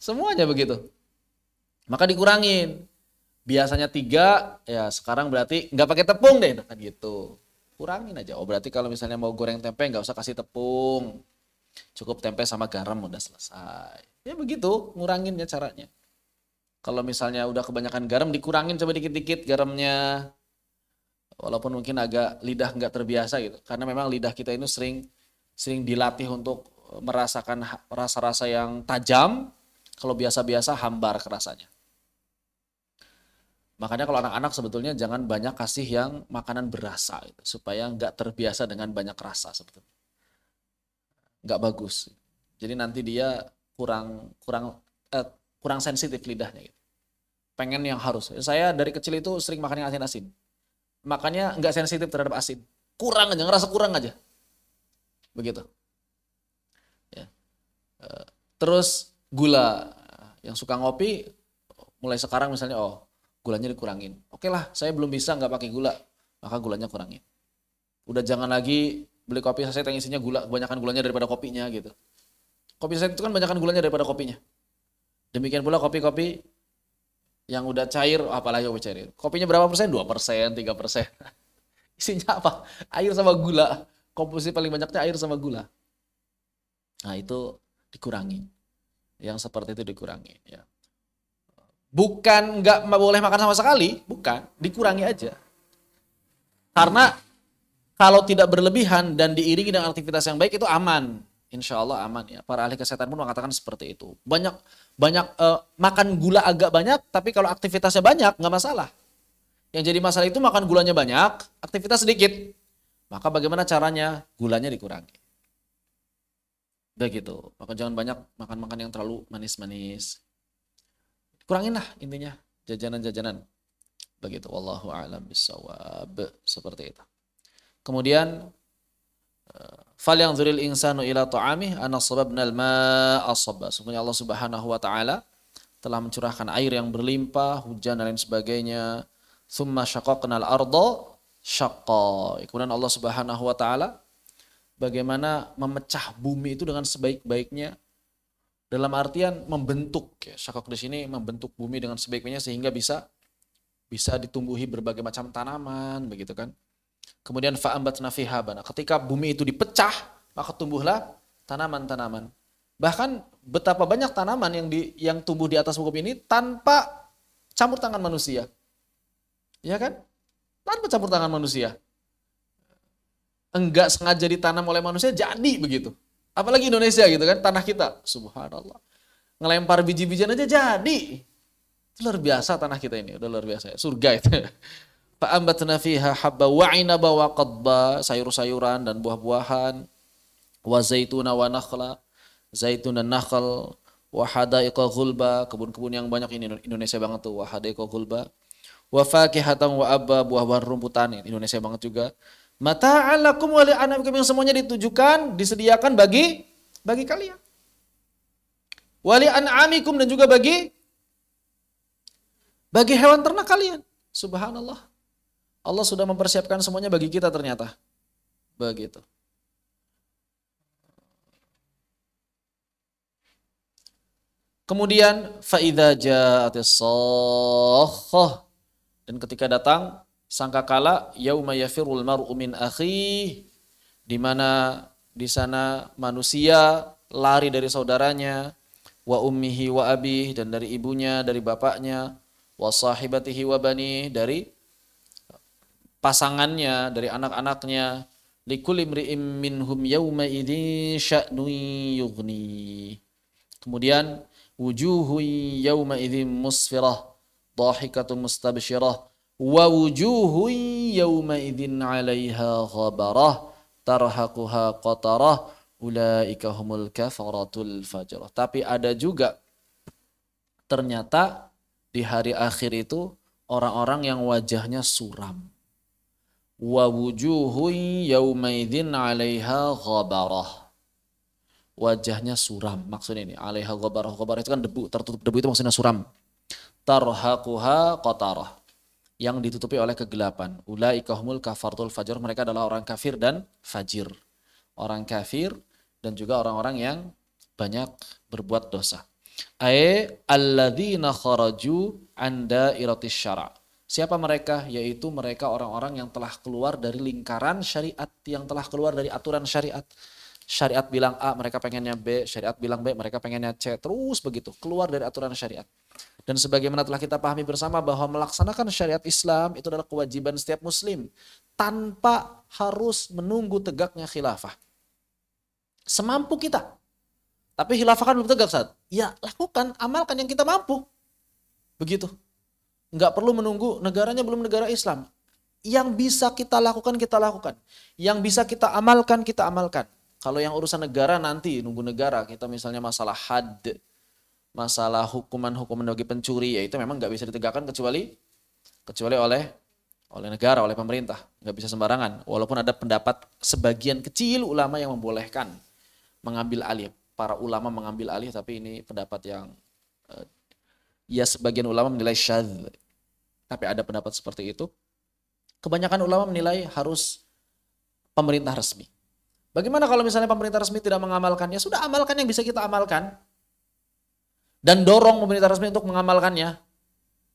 Semuanya begitu. Maka dikurangin. Biasanya 3, ya sekarang berarti nggak pakai tepung deh, kan gitu. Kurangin aja. Oh berarti kalau misalnya mau goreng tempe nggak usah kasih tepung. Cukup tempe sama garam udah selesai. Ya begitu, nguranginnya caranya. Kalau misalnya udah kebanyakan garam, dikurangin coba dikit-dikit garamnya. Walaupun mungkin agak lidah nggak terbiasa gitu. Karena memang lidah kita ini sering dilatih untuk merasakan rasa-rasa yang tajam. Kalau biasa-biasa hambar kerasanya. Makanya kalau anak-anak sebetulnya jangan banyak kasih yang makanan berasa gitu, supaya nggak terbiasa dengan banyak rasa sebetulnya. Nggak bagus. Jadi nanti dia kurang kurang kurang sensitif lidahnya gitu. Pengen yang harus. Saya dari kecil itu sering makan yang asin-asin. Makanya nggak sensitif terhadap asin. Kurang aja, ngerasa kurang aja. Begitu. Ya. Terus gula. Yang suka ngopi, mulai sekarang misalnya, oh gulanya dikurangin. Oke lah, saya belum bisa nggak pakai gula. Maka gulanya kurangin. Udah jangan lagi beli kopi saset yang isinya gula, kebanyakan gulanya daripada kopinya gitu. Kopi saset itu kan kebanyakan gulanya daripada kopinya. Demikian pula kopi-kopi yang udah cair, apalagi kopi cair. Kopinya berapa persen? 2%, 3%. Isinya apa? Air sama gula. Komposisi paling banyaknya air sama gula. Nah itu dikurangi. Yang seperti itu dikurangi. Ya. Bukan nggak boleh makan sama sekali, bukan. Dikurangi aja. Karena kalau tidak berlebihan dan diiringi dengan aktivitas yang baik itu aman. Insya Allah aman ya. Para ahli kesehatan pun mengatakan seperti itu. Banyak makan gula agak banyak, tapi kalau aktivitasnya banyak nggak masalah. Yang jadi masalah itu makan gulanya banyak, aktivitas sedikit. Maka bagaimana caranya? Gulanya dikurangi. Begitu. Maka jangan banyak makan-makan yang terlalu manis-manis. Kurangin lah intinya jajanan-jajanan. Begitu. Wallahu a'lam bishawab. Seperti itu. Kemudian falyanzuril insanu ila ta'amih ana sababna al-ma'a sabba. Sungguhnya Allah Subhanahu wa taala telah mencurahkan air yang berlimpah, hujan dan lain sebagainya. Tsumma syaqaqnal arda syaqqa. Kemudian Allah Subhanahu wa taala bagaimana memecah bumi itu dengan sebaik-baiknya, dalam artian membentuk ya. Syaqaq di sini membentuk bumi dengan sebaik-baiknya sehingga bisa ditumbuhi berbagai macam tanaman begitu kan. Kemudian fa'ambatna fiha habana. Ketika bumi itu dipecah, maka tumbuhlah tanaman-tanaman. Bahkan betapa banyak tanaman yang tumbuh di atas muka bumi ini tanpa campur tangan manusia. Ya kan? Tanpa campur tangan manusia. Enggak sengaja ditanam oleh manusia, jadi begitu. Apalagi Indonesia gitu kan, tanah kita. Subhanallah. Ngelempar biji-bijian aja jadi. Itu luar biasa tanah kita ini, udah luar biasa. Surga itu. Fa'ambatna fiha habba wa 'inaba wa qadba, sayur-sayuran dan buah-buahan, wa zaituna wa nakhla, zaitun dan nakhl, wa hadaiqa ghulba, kebun-kebun yang banyak ini Indonesia banget tuh, wa hadaiqa ghulba, wa fakihatan wa abba, buah-buahan rumputan Indonesia banget juga. Mata'an lakum wa li'anamikum, yang semuanya ditujukan, disediakan bagi kalian. Wa li'an'amikum, dan juga bagi hewan ternak kalian. Subhanallah. Allah sudah mempersiapkan semuanya bagi kita ternyata. Begitu. Kemudian faidza ja'atis shakhah, dan ketika datang sangkakala yauma yafirul mar'u min akhihi, di mana di sana manusia lari dari saudaranya, wa ummihi wa abih, dan dari ibunya, dari bapaknya, wa sahibatihi wa bani, dari pasangannya, dari anak-anaknya. Likulli imri'im minhum yawma idzin sya'nun yughni. Kemudian wujuhun yawma idzin musfirah dhahikatun mustabsyirah wa wujuhun yawma idzin 'alaiha ghabarah tarhaquha qatarah ulaika humul kafaratul fajrah. Tapi ada juga ternyata di hari akhir itu orang-orang yang wajahnya suram. Wa wujuhun yaumaidhin 'alaiha ghabarah. Wajahnya suram. Maksudnya ini 'alaiha ghabarah. Ghabarah itu kan debu, tertutup debu itu maksudnya suram. Tarhaquha qatarah. Yang ditutupi oleh kegelapan. Ulaika humul kafaratul fajr. Mereka adalah orang kafir dan fajir. Orang kafir dan juga orang-orang yang banyak berbuat dosa. alladzina kharaju an dairatis syara'. Siapa mereka? Yaitu mereka orang-orang yang telah keluar dari lingkaran syariat, yang telah keluar dari aturan syariat. Syariat bilang A, mereka pengennya B, syariat bilang B, mereka pengennya C, terus begitu, keluar dari aturan syariat. Dan sebagaimana telah kita pahami bersama bahwa melaksanakan syariat Islam itu adalah kewajiban setiap muslim, tanpa harus menunggu tegaknya khilafah. Semampu kita. Tapi khilafah kan belum tegak, saat. Ya lakukan, amalkan yang kita mampu. Begitu. Nggak perlu menunggu negaranya belum negara Islam. Yang bisa kita lakukan, kita lakukan. Yang bisa kita amalkan, kita amalkan. Kalau yang urusan negara nanti nunggu negara, kita misalnya masalah had, masalah hukuman bagi pencuri, ya itu memang nggak bisa ditegakkan kecuali oleh negara, oleh pemerintah. Nggak bisa sembarangan. Walaupun ada pendapat sebagian kecil ulama yang membolehkan mengambil alih. Para ulama mengambil alih, tapi ini pendapat yang ya sebagian ulama menilai syadz. Tapi ada pendapat seperti itu. Kebanyakan ulama menilai harus pemerintah resmi. Bagaimana kalau misalnya pemerintah resmi tidak mengamalkannya? Sudah, amalkan yang bisa kita amalkan. Dan dorong pemerintah resmi untuk mengamalkannya.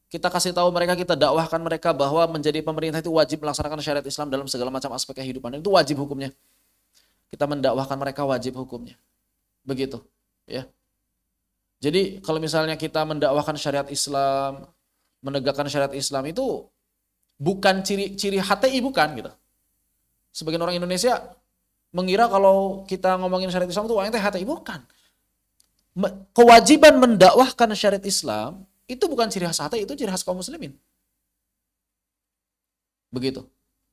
Kita kasih tahu mereka, kita dakwahkan mereka bahwa menjadi pemerintah itu wajib melaksanakan syariat Islam dalam segala macam aspek kehidupan. Itu wajib hukumnya. Kita mendakwahkan mereka wajib hukumnya. Begitu. Ya. Jadi kalau misalnya kita mendakwahkan syariat Islam, menegakkan syariat Islam itu bukan ciri HTI, bukan gitu. Sebagian orang Indonesia mengira kalau kita ngomongin syariat Islam itu ente HTI, bukan. Kewajiban mendakwahkan syariat Islam itu bukan ciri khas HTI, itu ciri khas kaum muslimin. Begitu.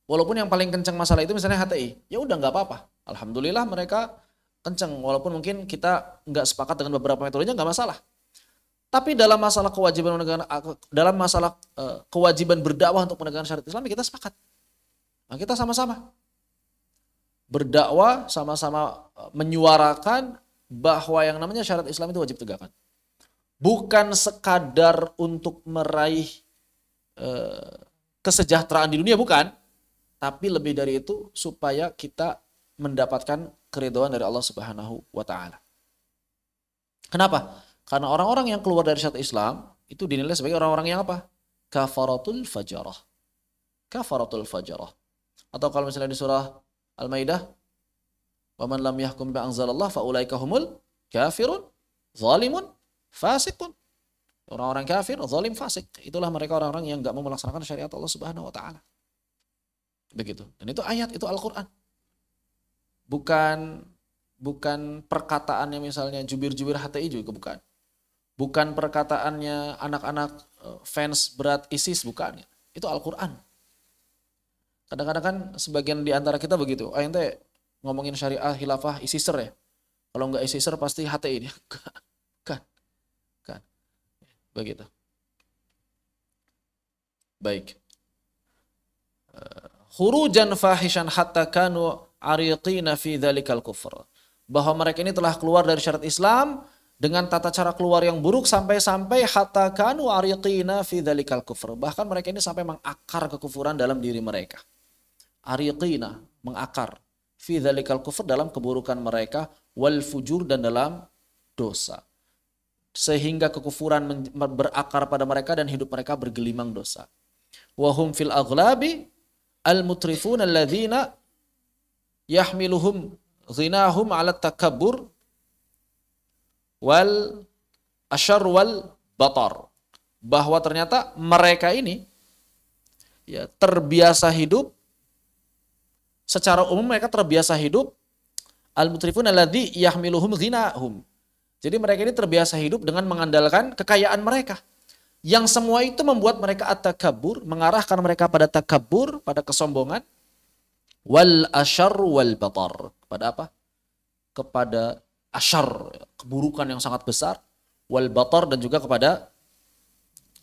Walaupun yang paling kencang masalah itu misalnya HTI, ya udah nggak apa-apa. Alhamdulillah mereka kencang, walaupun mungkin kita nggak sepakat dengan beberapa metodenya, nggak masalah. Tapi dalam masalah kewajiban kewajiban berdakwah untuk menegakkan syariat Islam, kita sepakat. Nah, kita sama-sama berdakwah, sama-sama menyuarakan bahwa yang namanya syariat Islam itu wajib tegakkan. Bukan sekadar untuk meraih kesejahteraan di dunia, bukan. Tapi lebih dari itu supaya kita mendapatkan keridhaan dari Allah Subhanahu wa taala. Kenapa? Karena orang-orang yang keluar dari syariat Islam itu dinilai sebagai orang-orang yang apa? Kafaratul fajarah. Kafaratul fajarah. Atau kalau misalnya di surah Al-Maidah, "Wa man lam yahkum bi anzalallah fa ulaika humul kafirun, zalimun, fasiqun." Orang-orang kafir, zalim, fasik. Itulah mereka orang-orang yang enggak mau melaksanakan syariat Allah Subhanahu wa taala. Begitu. Dan itu ayat, itu Al-Qur'an. Bukan perkataannya misalnya jubir-jubir HTI juga bukan. Bukan perkataannya anak-anak fans berat ISIS, bukan. Itu Al-Quran. Kadang-kadang kan sebagian di antara kita begitu. Ente ngomongin syariah khilafah ISISer ya. Kalau nggak ISISer pasti HTI. Kan. Begitu. Baik. Khurujan fahishan hatta kanu ariqina fi dzalikal kufr. Bahwa mereka ini telah keluar dari syariat Islam dengan tata cara keluar yang buruk sampai hatta kanu ariqina fi dzalikal kufr. Bahkan mereka ini sampai mengakar kekufuran dalam diri mereka. Ariqina, mengakar. Fi dzalikal kufr, dalam keburukan mereka, wal fujur, dan dalam dosa. Sehingga kekufuran berakar pada mereka dan hidup mereka bergelimang dosa. Wa hum fil aghlabi al-mutrifun alladzina yahmiluhum ghinahum 'ala takabbur wal asyar wal batar. Bahwa ternyata mereka ini ya terbiasa hidup, secara umum mereka terbiasa hidup al-mutrifun alladzi yahmiluhum ghinahum. Jadi mereka ini terbiasa hidup dengan mengandalkan kekayaan mereka. Yang semua itu membuat mereka at-takabbur, mengarahkan mereka pada takabbur, pada kesombongan. Wal asyar wal batar. Kepada apa? Kepada asyar, keburukan yang sangat besar. Wal batar, dan juga kepada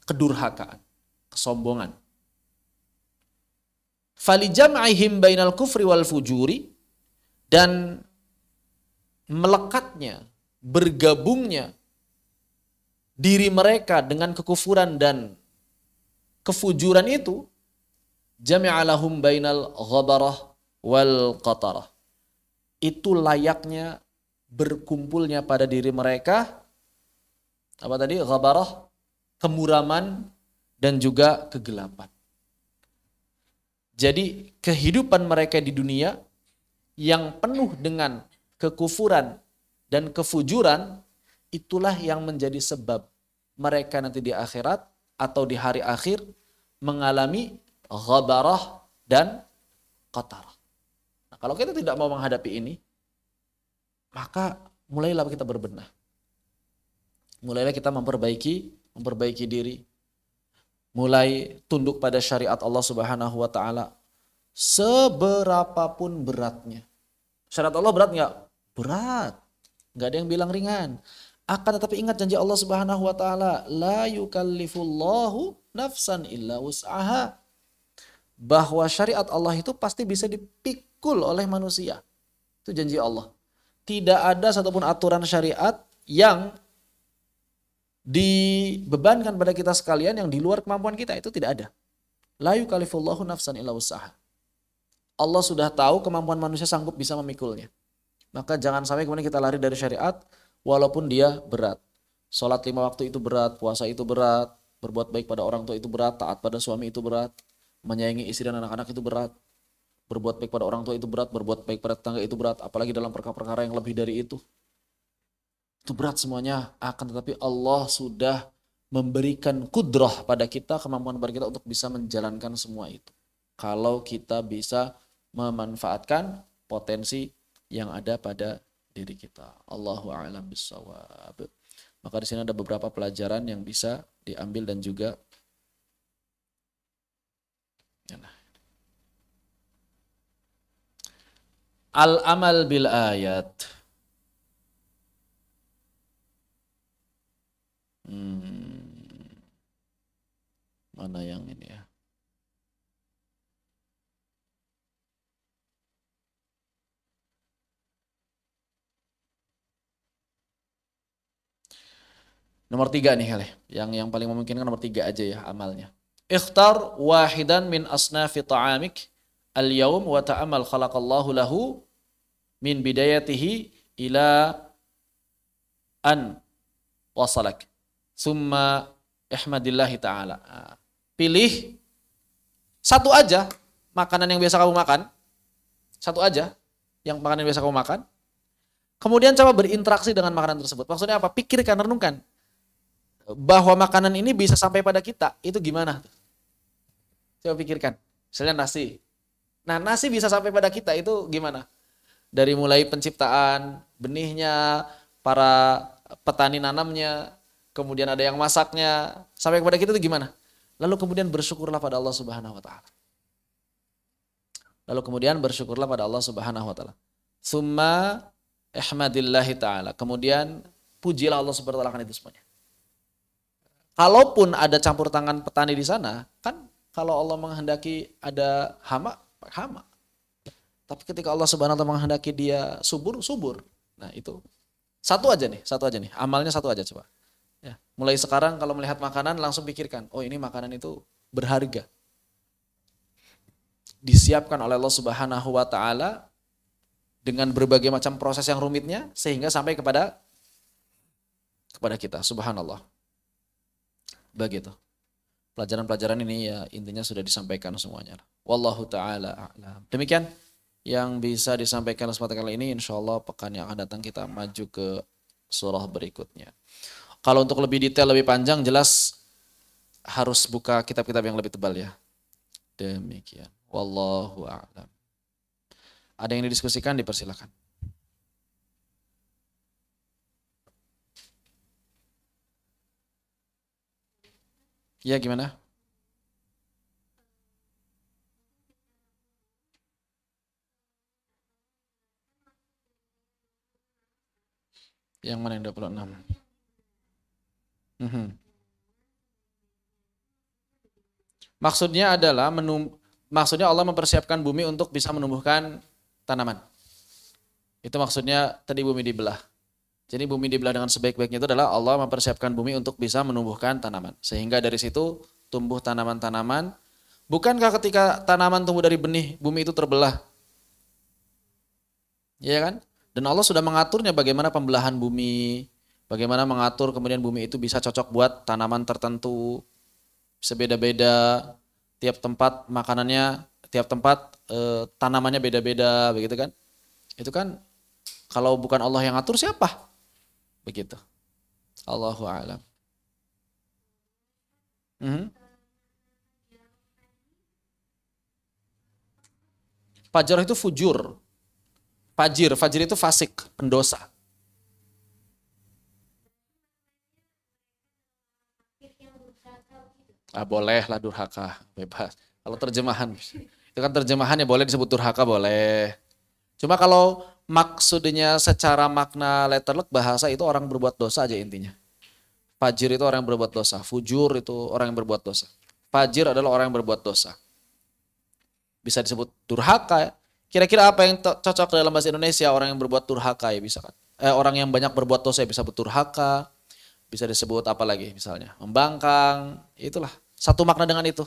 kedurhakaan, kesombongan. Falijam'ihim bainal kufri wal fujuri, dan melekatnya, bergabungnya diri mereka dengan kekufuran dan kefujuran itu, jami'alahum bainal ghabarah wal qatarah. Itu layaknya berkumpulnya pada diri mereka Apa tadi? Ghabarah, kemuraman dan juga kegelapan. Jadi kehidupan mereka di dunia yang penuh dengan kekufuran dan kefujuran, itulah yang menjadi sebab mereka nanti di akhirat atau di hari akhir mengalami ghabarah dan qatarah. Nah, kalau kita tidak mau menghadapi ini, maka mulailah kita berbenah. Mulailah kita memperbaiki diri. Mulai tunduk pada syariat Allah Subhanahu wa taala seberapapun beratnya. Syariat Allah berat nggak? Berat. Nggak ada yang bilang ringan. Akan tetapi ingat janji Allah Subhanahu wa taala, la yukallifullahu nafsan illa wus'aha. Bahwa syariat Allah itu pasti bisa dipikul oleh manusia. Itu janji Allah. Tidak ada satupun aturan syariat yang dibebankan pada kita sekalian yang di luar kemampuan kita, itu tidak ada. La yukallifullahu nafsan illa wus'aha. Allah sudah tahu kemampuan manusia sanggup bisa memikulnya. Maka jangan sampai kemudian kita lari dari syariat walaupun dia berat. Salat 5 waktu itu berat, puasa itu berat, berbuat baik pada orang tua itu berat, taat pada suami itu berat, menyayangi istri dan anak-anak itu berat, berbuat baik pada orang tua itu berat, berbuat baik pada tetangga itu berat, apalagi dalam perkara-perkara yang lebih dari itu. Itu berat semuanya, akan tetapi Allah sudah memberikan kudrah pada kita, kemampuan pada kita untuk bisa menjalankan semua itu. Kalau kita bisa memanfaatkan potensi yang ada pada diri kita. Allahu a'lam bissawab. Maka di sini ada beberapa pelajaran yang bisa diambil dan juga al-amal bil ayat. Mana yang ini ya? Nomor 3 nih kali. Yang paling memungkinkan nomor 3 aja ya amalnya. Ikhtar wahidan min asnafi ta'amik al-yawm wa ta'amal khalaqallahu lahu min bidayatihi ila an wasalak. Summa ihmadillahi ta'ala. Pilih satu aja makanan yang biasa kamu makan. Satu aja yang makanan yang biasa kamu makan. Kemudian coba berinteraksi dengan makanan tersebut. Maksudnya apa? Pikirkan, renungkan. Bahwa makanan ini bisa sampai pada kita, itu gimana? Coba pikirkan. Misalnya nasi. Nah, nasi bisa sampai pada kita, itu gimana? Dari mulai penciptaan, benihnya, para petani nanamnya, kemudian ada yang masaknya, sampai kepada kita itu gimana? Lalu kemudian bersyukurlah pada Allah Subhanahu wa taala. Lalu kemudian bersyukurlah pada Allah Subhanahu wa taala. Summa ihmadillahi ta'ala. Kemudian pujilah Allah Subhanahu wa taala akan itu semuanya. Kalaupun ada campur tangan petani di sana, kan kalau Allah menghendaki ada hama, hama. Tapi ketika Allah Subhanahu wa taala menghendaki dia subur, subur. Nah, itu satu aja nih, amalnya satu aja coba. Ya, mulai sekarang kalau melihat makanan langsung pikirkan, oh ini makanan itu berharga. Disiapkan oleh Allah Subhanahu wa taala dengan berbagai macam proses yang rumitnya sehingga sampai kepada kita. Subhanallah. Begitu. Pelajaran-pelajaran ini ya intinya sudah disampaikan semuanya. Wallahu taala a'lam. Demikian yang bisa disampaikan kesempatan kali ini, insyaallah pekan yang akan datang kita maju ke surah berikutnya. Kalau untuk lebih detail, lebih panjang, jelas harus buka kitab-kitab yang lebih tebal ya. Demikian. Wallahu a'lam. Ada yang didiskusikan, dipersilakan. Ya, gimana? Yang mana yang 26? Maksudnya adalah maksudnya Allah mempersiapkan bumi untuk bisa menumbuhkan tanaman. Itu maksudnya tadi bumi dibelah. Jadi bumi dibelah dengan sebaik-baiknya itu adalah Allah mempersiapkan bumi untuk bisa menumbuhkan tanaman. Sehingga dari situ tumbuh tanaman-tanaman. Bukankah ketika tanaman tumbuh dari benih, bumi itu terbelah? Iya kan? Dan Allah sudah mengaturnya bagaimana pembelahan bumi, Bagaimana mengatur kemudian bumi itu bisa cocok buat tanaman tertentu, bisa beda-beda, tiap tempat makanannya, tiap tempat tanamannya beda-beda, begitu kan? Itu kan kalau bukan Allah yang atur siapa? Begitu. Allahu a'lam. Mhm. Fajar itu fujur. Fajir itu fasik, pendosa. Ah, boleh lah durhaka, bebas. Kalau terjemahan, itu kan terjemahan ya boleh disebut durhaka boleh. Cuma kalau maksudnya secara makna letterlek bahasa itu orang berbuat dosa aja intinya. Fajir itu orang yang berbuat dosa, fujur itu orang yang berbuat dosa. Fajir adalah orang yang berbuat dosa. Bisa disebut durhaka. Kira-kira apa yang cocok dalam bahasa Indonesia orang yang berbuat durhaka ya bisa kan? Orang yang banyak berbuat dosa ya bisa berdurhaka. Bisa disebut apa lagi misalnya? Membangkang. Itulah. Satu makna dengan itu.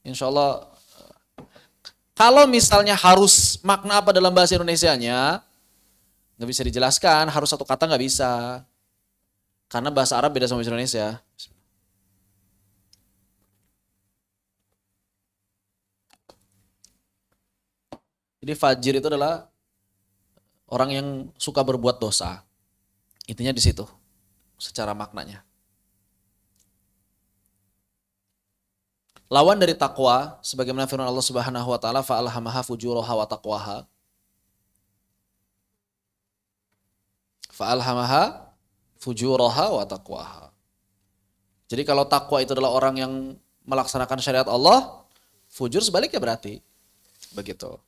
Insya Allah. Kalau misalnya harus makna apa dalam bahasa Indonesianya, nggak bisa dijelaskan. Harus satu kata nggak bisa. Karena bahasa Arab beda sama bahasa Indonesia. Jadi fajir itu adalah orang yang suka berbuat dosa. Intinya di situ. Secara maknanya. Lawan dari takwa, sebagaimana firman Allah Subhanahu wa taala, fa'alhamaha fujuraha wa taqwaha. Fa'alhamaha fujuraha wa taqwaha. Jadi kalau takwa itu adalah orang yang melaksanakan syariat Allah, fujur sebaliknya berarti. Begitu.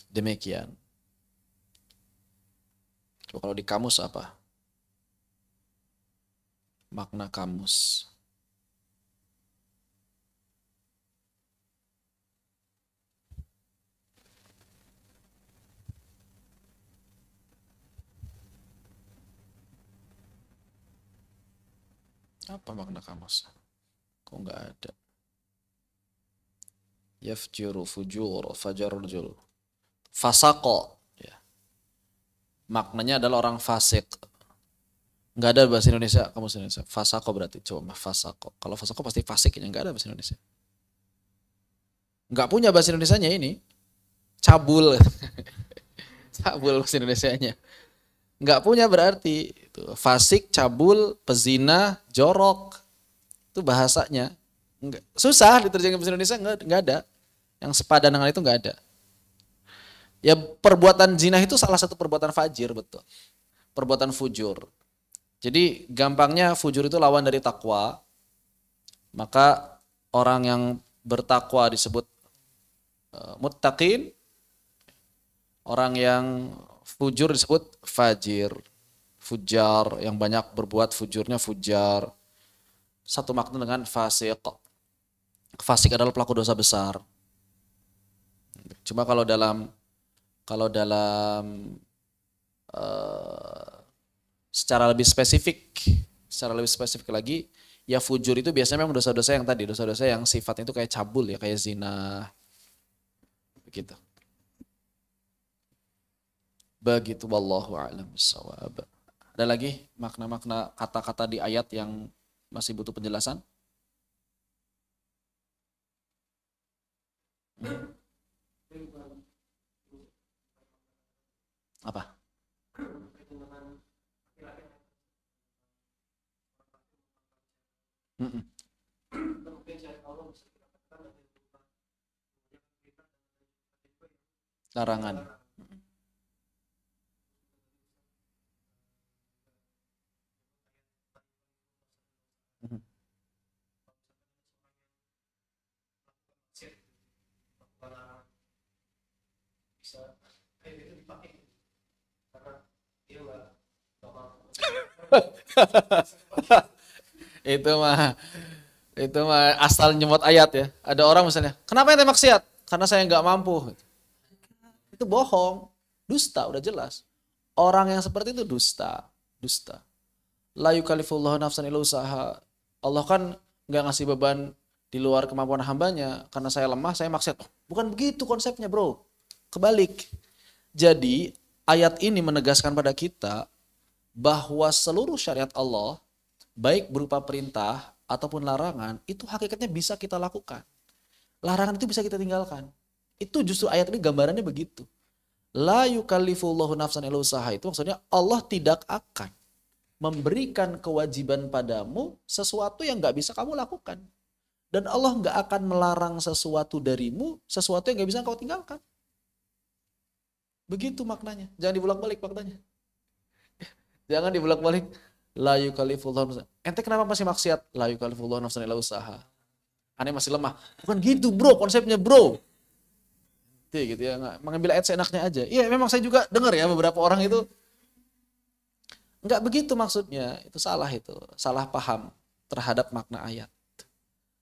Demikian. Coba kalau di kamus apa? Makna kamus. Apa makna kamus? Kok nggak ada? Yafjuru fujur fajarjul. Fasako. Ya. Maknanya adalah orang fasik. Nggak ada bahasa Indonesia, kamus Indonesia. Fasako berarti. Coba fasako. Kalau fasako pasti fasik. Nggak ada bahasa Indonesia. Nggak punya bahasa Indonesianya ini. Cabul. Cabul bahasa Indonesianya. Nggak punya berarti. Fasik, cabul, pezina, jorok. Itu bahasanya. Susah diterjemahkan bahasa Indonesia, nggak ada. Yang sepadan dengan itu nggak ada. Ya perbuatan zina itu salah satu perbuatan fajir, betul. Perbuatan fujur. Jadi gampangnya fujur itu lawan dari takwa. Maka orang yang bertakwa disebut muttaqin. Orang yang fujur disebut fajir. Fujar, yang banyak berbuat fujurnya fujar. Satu makna dengan fasik. Fasik adalah pelaku dosa besar. Cuma kalau dalam secara lebih spesifik lagi, ya fujur itu biasanya memang dosa-dosa yang tadi, dosa-dosa yang sifatnya itu kayak cabul ya, kayak zina, begitu. Begitu, wallahu a'lam bishawab. Ada lagi makna-makna kata-kata di ayat yang masih butuh penjelasan? Apa? Mm-mm. Larangan. Mhm. itu mah itu mah asal nyemot ayat ya. Ada orang misalnya, kenapa ente maksiat? Karena saya nggak mampu. Itu bohong, dusta udah jelas. Orang yang seperti itu dusta, dusta. La yukallifullahu nafsan illa usaha. Allah kan nggak ngasih beban di luar kemampuan hambanya. Karena saya lemah, saya maksiat. Bukan begitu konsepnya, bro. Kebalik. Jadi ayat ini menegaskan pada kita bahwa seluruh syariat Allah, baik berupa perintah ataupun larangan, itu hakikatnya bisa kita lakukan. Larangan itu bisa kita tinggalkan. Itu justru ayat ini gambarannya begitu. La yukallifullahu nafsan illa usaha, itu maksudnya Allah tidak akan memberikan kewajiban padamu sesuatu yang nggak bisa kamu lakukan. Dan Allah nggak akan melarang sesuatu darimu, sesuatu yang nggak bisa kau tinggalkan. Begitu maknanya. Jangan dibulak-balik maknanya. Jangan dibulak-balik. La yukallifullahu nafsan. Ente kenapa masih maksiat? La yukallifullahu nafsan illa usaha. Aneh masih lemah. Bukan gitu bro, konsepnya bro. Gitu ya, mengambil ayat seenaknya aja. Iya, memang saya juga dengar ya beberapa orang itu nggak begitu maksudnya. Itu salah itu. Salah paham terhadap makna ayat.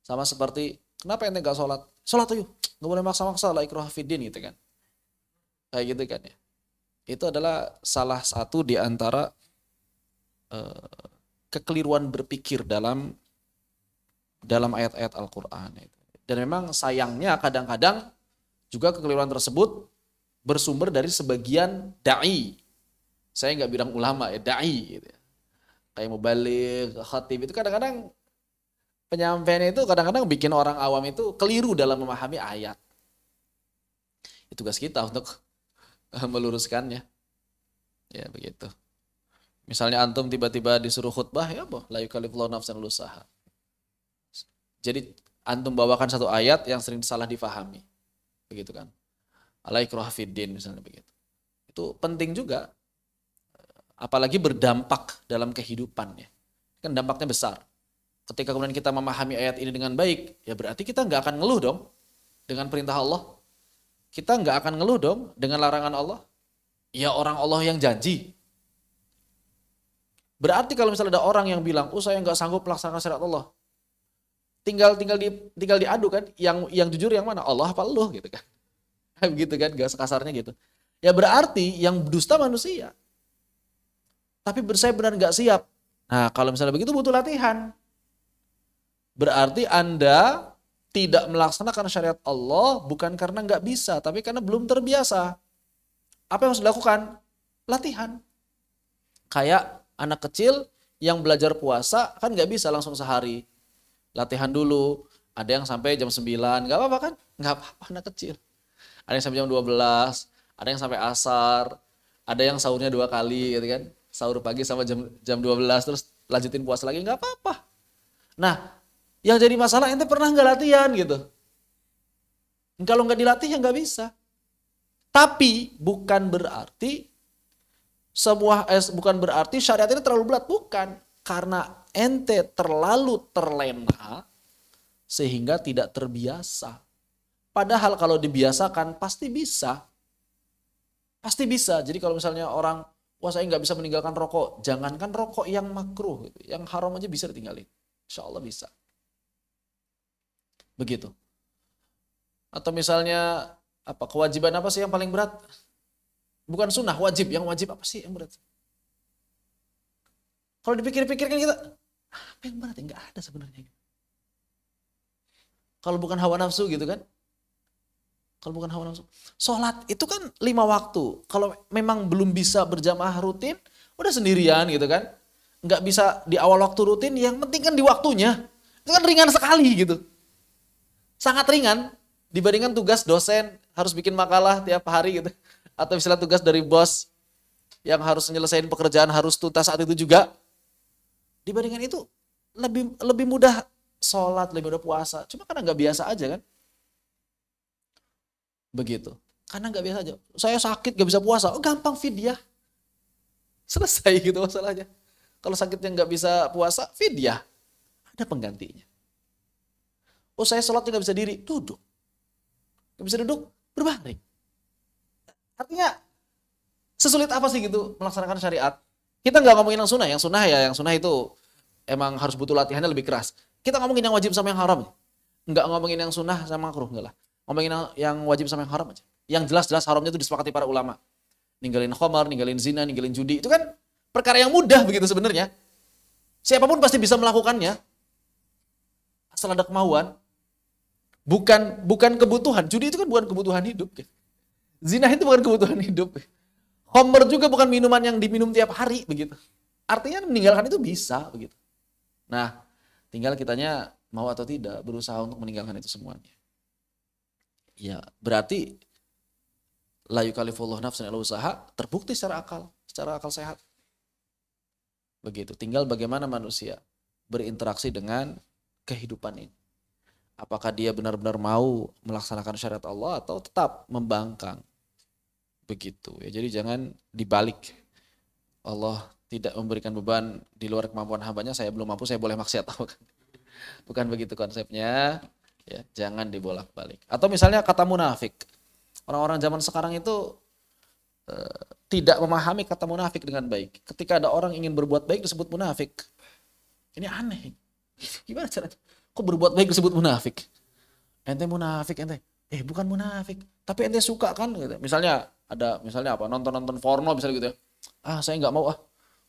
Sama seperti, kenapa ente nggak sholat? Sholat tuh yuk. Nggak boleh maksa-maksa la ikraha fiddin gitu kan. Kayak gitu kan ya. Itu adalah salah satu di antara kekeliruan berpikir dalam ayat-ayat Al-Quran. Dan memang sayangnya kadang-kadang juga kekeliruan tersebut bersumber dari sebagian da'i. Saya nggak bilang ulama ya, da'i. Gitu ya. Kayak mubaligh, khatib itu kadang-kadang penyampaiannya itu kadang-kadang bikin orang awam itu keliru dalam memahami ayat. Itu tugas kita untuk meluruskannya. Ya begitu. Misalnya antum tiba-tiba disuruh khutbah, ya boh, la yukallifullahu nafsan illa usaha. Jadi antum bawakan satu ayat yang sering salah difahami. Begitu kan. La ikraha fiddin misalnya begitu. Itu penting juga. Apalagi berdampak dalam kehidupan ya. Kan dampaknya besar. Ketika kemudian kita memahami ayat ini dengan baik, ya berarti kita nggak akan ngeluh dong dengan perintah Allah. Kita nggak akan ngeluh dong dengan larangan Allah. Ya orang Allah yang janji. Berarti kalau misalnya ada orang yang bilang, saya nggak sanggup melaksanakan syariat Allah, tinggal diadu kan, yang jujur yang mana, Allah apa lu gitu kan? Begitu kan, gak sekasarnya gitu. Ya berarti yang dusta manusia. Tapi saya benar nggak siap. Nah kalau misalnya begitu butuh latihan. Berarti Anda tidak melaksanakan syariat Allah bukan karena nggak bisa, tapi karena belum terbiasa. Apa yang harus dilakukan? Latihan. Kayak anak kecil yang belajar puasa kan nggak bisa langsung sehari. Latihan dulu. Ada yang sampai jam 9, nggak apa-apa kan? Nggak apa-apa anak kecil. Ada yang sampai jam 12, ada yang sampai asar, ada yang sahurnya 2 kali gitu kan. Sahur pagi sama jam 12 terus lanjutin puasa lagi, nggak apa-apa. Nah, yang jadi masalah ente pernah nggak latihan gitu. Kalau nggak dilatih ya nggak bisa. Tapi bukan berarti syariat ini terlalu berat, bukan. Karena ente terlalu terlena sehingga tidak terbiasa. Padahal kalau dibiasakan pasti bisa. Pasti bisa. Jadi kalau misalnya orang, saya nggak bisa meninggalkan rokok, jangankan rokok yang makruh, yang haram aja bisa ditinggalin. Insya Allah bisa. Begitu. Atau misalnya kewajiban apa sih yang paling berat? Bukan sunnah, wajib. Yang wajib apa sih yang berat? Kalau dipikir-pikir kan kita, apa yang berat? Enggak ada sebenarnya. Kalau bukan hawa nafsu gitu kan? Kalau bukan hawa nafsu. Sholat itu kan 5 waktu. Kalau memang belum bisa berjamaah rutin, udah sendirian gitu kan? Enggak bisa di awal waktu rutin, yang penting kan di waktunya. Itu kan ringan sekali gitu. Sangat ringan dibandingkan tugas dosen harus bikin makalah tiap hari gitu. Atau misalnya tugas dari bos yang harus nyelesain pekerjaan harus tuntas saat itu juga. Dibandingkan itu lebih mudah sholat, lebih mudah puasa. Cuma karena nggak biasa aja kan. Begitu. Karena nggak biasa aja. Saya sakit nggak bisa puasa. Oh gampang fidyah. Selesai gitu masalahnya. Kalau sakitnya nggak bisa puasa, fidyah. Ada penggantinya. Oh saya sholat nggak bisa diri, duduk. Nggak bisa duduk, berbaring. Artinya sesulit apa sih gitu melaksanakan syariat? Kita nggak ngomongin yang sunnah. Yang sunnah itu emang harus butuh latihannya lebih keras. Kita ngomongin yang wajib sama yang haram. Nggak ngomongin yang sunnah sama makruh, enggak lah. Ngomongin yang wajib sama yang haram aja. Yang jelas-jelas haramnya itu disepakati para ulama. Ninggalin khamar, ninggalin zina, ninggalin judi. Itu kan perkara yang mudah begitu sebenarnya. Siapapun pasti bisa melakukannya. Asal ada kemauan. Bukan kebutuhan. Judi itu kan bukan kebutuhan hidup. Zina itu bukan kebutuhan hidup. Khamar juga bukan minuman yang diminum tiap hari begitu. Artinya meninggalkan itu bisa begitu. Nah, tinggal kitanya mau atau tidak berusaha untuk meninggalkan itu semuanya. Ya, berarti la yukallifullahu nafsan illa usaha terbukti secara akal sehat. Begitu. Tinggal bagaimana manusia berinteraksi dengan kehidupan ini. Apakah dia benar-benar mau melaksanakan syariat Allah atau tetap membangkang. Begitu. Ya, jadi jangan dibalik. Allah tidak memberikan beban di luar kemampuan hambanya, saya belum mampu, saya boleh maksiat. Bukan begitu konsepnya. Ya, jangan dibolak-balik. Atau misalnya kata munafik. Orang-orang zaman sekarang itu tidak memahami kata munafik dengan baik. Ketika ada orang ingin berbuat baik disebut munafik. Ini aneh. Gimana caranya? Kok berbuat baik disebut munafik? Ente munafik ente. Bukan munafik. Tapi ente suka kan? Gitu. Misalnya apa? Nonton porno misalnya gitu ya. Saya nggak mau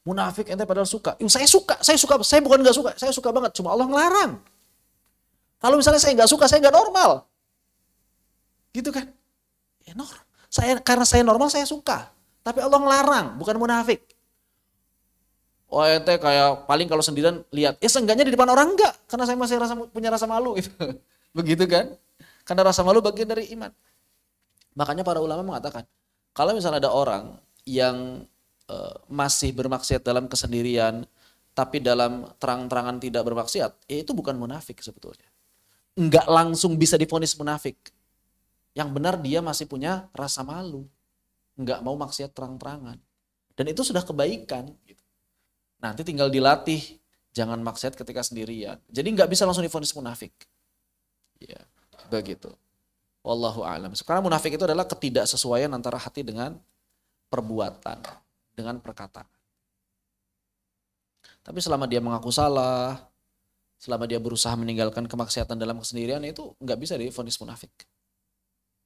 Munafik ente padahal suka. Saya suka. Saya bukan nggak suka. Saya suka banget. Cuma Allah ngelarang. Kalau misalnya saya nggak suka, saya nggak normal. Gitu kan? Karena saya normal, saya suka. Tapi Allah ngelarang, bukan munafik. Ente kayak paling kalau sendirian lihat, seenggaknya di depan orang enggak, karena saya masih punya rasa malu gitu. Begitu kan? Karena rasa malu bagian dari iman. Makanya para ulama mengatakan, kalau misalnya ada orang yang masih bermaksiat dalam kesendirian, tapi dalam terang-terangan tidak bermaksiat, itu bukan munafik sebetulnya. Enggak langsung bisa divonis munafik. Yang benar dia masih punya rasa malu. Enggak mau maksiat terang-terangan. Dan itu sudah kebaikan. Nanti tinggal dilatih. Jangan maksiat ketika sendirian. Jadi enggak bisa langsung divonis munafik. Ya, begitu. Wallahu a'lam. Sekarang munafik itu adalah ketidaksesuaian antara hati dengan perbuatan. Dengan perkataan. Tapi selama dia mengaku salah, selama dia berusaha meninggalkan kemaksiatan dalam kesendirian, itu enggak bisa divonis munafik.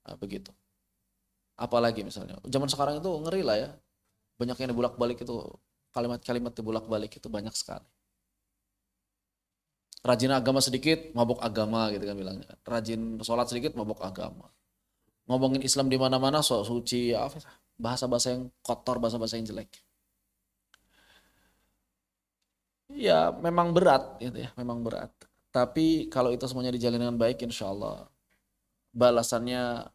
Nah, begitu. Apalagi misalnya, zaman sekarang itu ngeri lah ya. Banyak yang dibulak-balik itu, kalimat-kalimat dibulak-balik itu banyak sekali. Rajin agama sedikit, mabuk agama gitu kan bilangnya. Rajin sholat sedikit, mabuk agama. Ngomongin Islam di mana-mana, sok suci, bahasa-bahasa yang kotor, bahasa-bahasa yang jelek. Ya memang berat gitu ya, memang berat. Tapi kalau itu semuanya dijalin dengan baik, insya Allah balasannya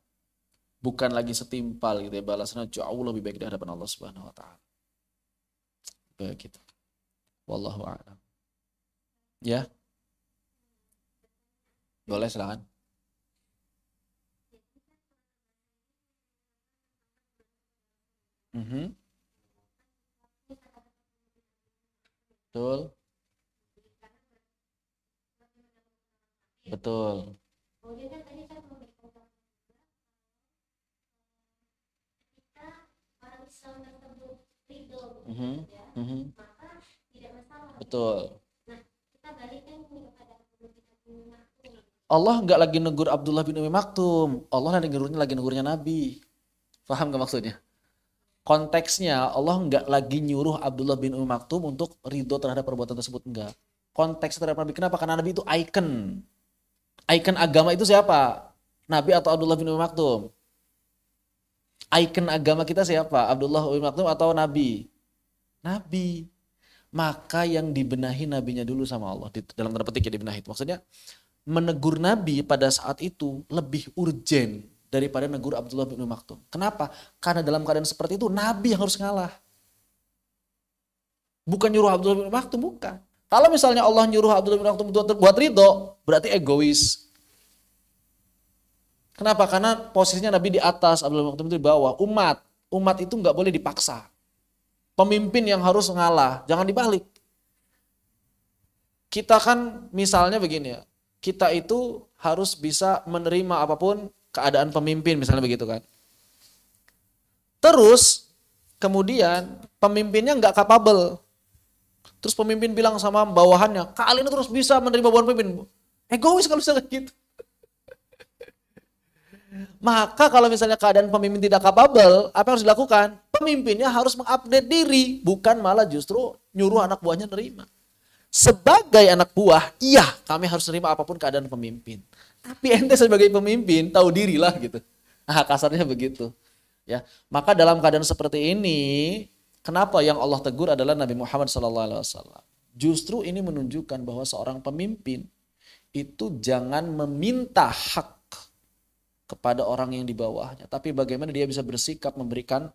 bukan lagi setimpal gitu ya, balasannya jauh lebih baik di hadapan Allah Subhanahu wa taala. Begitu. Wallahu a'lam. Ya. Boleh silakan. Betul. Betul. Betul. Allah nggak lagi negur Abdullah bin Umi Maktum. Allah lagi negurnya Nabi. Paham nggak maksudnya? Konteksnya Allah nggak lagi nyuruh Abdullah bin Umi Maktum untuk ridho terhadap perbuatan tersebut, enggak. Konteks terhadap Nabi. Kenapa? Karena Nabi itu icon. Icon agama itu siapa? Nabi atau Abdullah bin Umi Maktum? Icon agama kita siapa? Abdullah bin Umi Maktum atau Nabi? Nabi. Maka yang dibenahi nabinya dulu sama Allah. Dalam tanda petik ya dibenahi. Maksudnya menegur Nabi pada saat itu lebih urgen daripada negur Abdullah bin Umi Maktum. Kenapa? Karena dalam keadaan seperti itu Nabi yang harus ngalah. Bukan nyuruh Abdullah bin Umi Maktum, bukan. Kalau misalnya Allah nyuruh Abdullah bin Umi Maktum buat ridho, berarti egois. Kenapa? Karena posisinya Nabi di atas, Abdullah bin Umi Maktum itu di bawah. Umat itu nggak boleh dipaksa. Pemimpin yang harus ngalah, jangan dibalik. Kita kan misalnya begini ya, kita itu harus bisa menerima apapun keadaan pemimpin, misalnya begitu kan. Terus kemudian pemimpinnya nggak capable. Terus pemimpin bilang sama bawahannya, kalian terus bisa menerima bawahan pemimpin. Egois kalau misalnya gitu. Maka kalau misalnya keadaan pemimpin tidak capable, apa yang harus dilakukan? Pemimpinnya harus mengupdate diri, bukan malah justru nyuruh anak buahnya nerima. Sebagai anak buah, iya kami harus nerima apapun keadaan pemimpin. Tapi ente sebagai pemimpin tahu diri lah gitu. Kasarnya begitu. Ya, maka dalam keadaan seperti ini Kenapa yang Allah tegur adalah Nabi Muhammad SAW? Justru ini menunjukkan bahwa seorang pemimpin itu jangan meminta hak kepada orang yang di bawahnya, tapi bagaimana dia bisa bersikap memberikan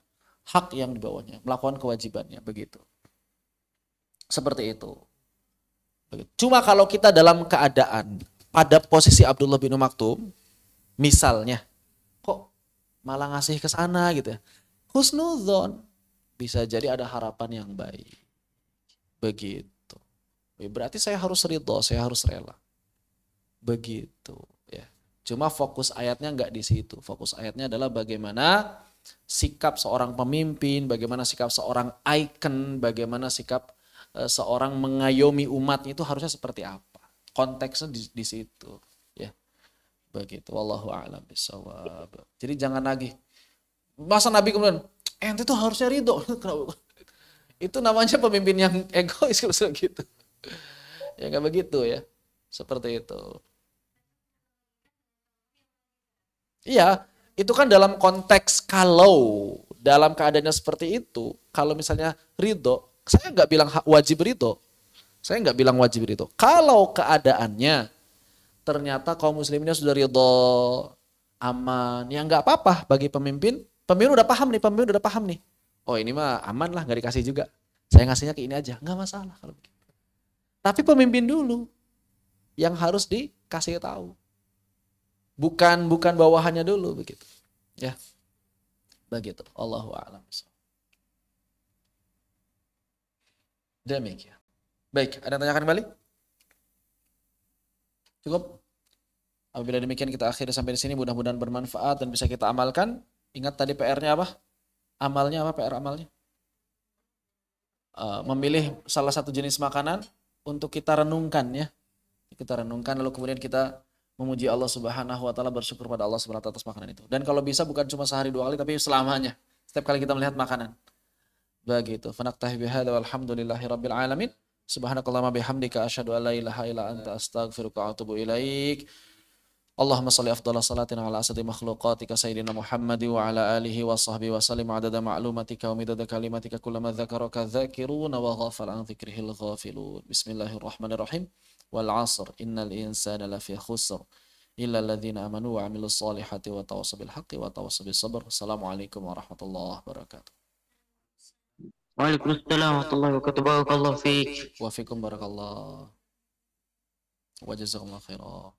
hak yang di bawahnya, melakukan kewajibannya, begitu. Seperti itu. Cuma kalau kita dalam keadaan pada posisi Abdullah bin Maktum, misalnya, kok malah ngasih ke sana gitu ya. Husnudzon, bisa jadi ada harapan yang baik. Begitu. Berarti saya harus ridho, saya harus rela. Begitu ya. Cuma fokus ayatnya nggak di situ. Fokus ayatnya adalah bagaimana sikap seorang pemimpin, bagaimana sikap seorang icon, bagaimana sikap seorang mengayomi umatnya itu harusnya seperti apa. Konteksnya di situ ya. Begitu. Wallahu a'lam bishawab. Jadi jangan lagi. Masa Nabi kemudian, ente tuh harusnya ridho. Itu namanya pemimpin yang egois kalau gitu. Ya nggak begitu ya. Seperti itu. Iya, itu kan dalam konteks kalau dalam keadaannya seperti itu, kalau misalnya ridho, saya nggak bilang wajib ridho. Saya nggak bilang wajib ridho. Kalau keadaannya ternyata kaum musliminnya sudah ridho, aman, ya nggak apa-apa bagi pemimpin. Pemimpin udah paham nih. Oh ini mah aman lah, nggak dikasih juga. Saya ngasihnya ke ini aja, nggak masalah kalau begitu. Tapi pemimpin dulu yang harus dikasih tahu. Bukan bawahannya dulu begitu. Ya. Begitu. Allahu a'lam. Demikian. Baik, ada yang tanyakan kembali? Cukup? Apabila demikian kita akhiri sampai di sini, mudah-mudahan bermanfaat dan bisa kita amalkan. Ingat tadi PR-nya apa? Amalnya apa? PR amalnya? Memilih salah satu jenis makanan untuk kita renungkan ya. Kita renungkan lalu kemudian kita memuji Allah Subhanahu wa taala, bersyukur pada Allah Subhanahu wa taala atas makanan itu. Dan kalau bisa bukan cuma sehari 2 kali tapi selamanya. Setiap kali kita melihat makanan. Begitu. Fanaktahi bihadza walhamdulillahirabbil alamin. Subhanakallahumma bihamdika asyhadu an la ilaha illa anta astaghfiruka wa atubu ilaik. Allahumma shalli afdhala salatina ala asadi makhluqatika sayyidina Muhammad wa ala alihi wa sahbihi wa sallim adada ma'lumatika wa midada kalimatika kullama dzakaraka dzakiruna wa ghafala an dzikrihil ghafilun. Bismillahirrahmanirrahim. Wal 'asr innal insana lafi khusr illa alladhina amanu wa 'amilus solihati wa tawassaw bil haqqi wa tawassaw bis sabr. Assalamualaikum warahmatullahi wabarakatuh. Waalaikumsalam warahmatullahi wabarakatuh. Barakallahu fiik. Wa fikum barakallah. Wa jazakumullahu khairan.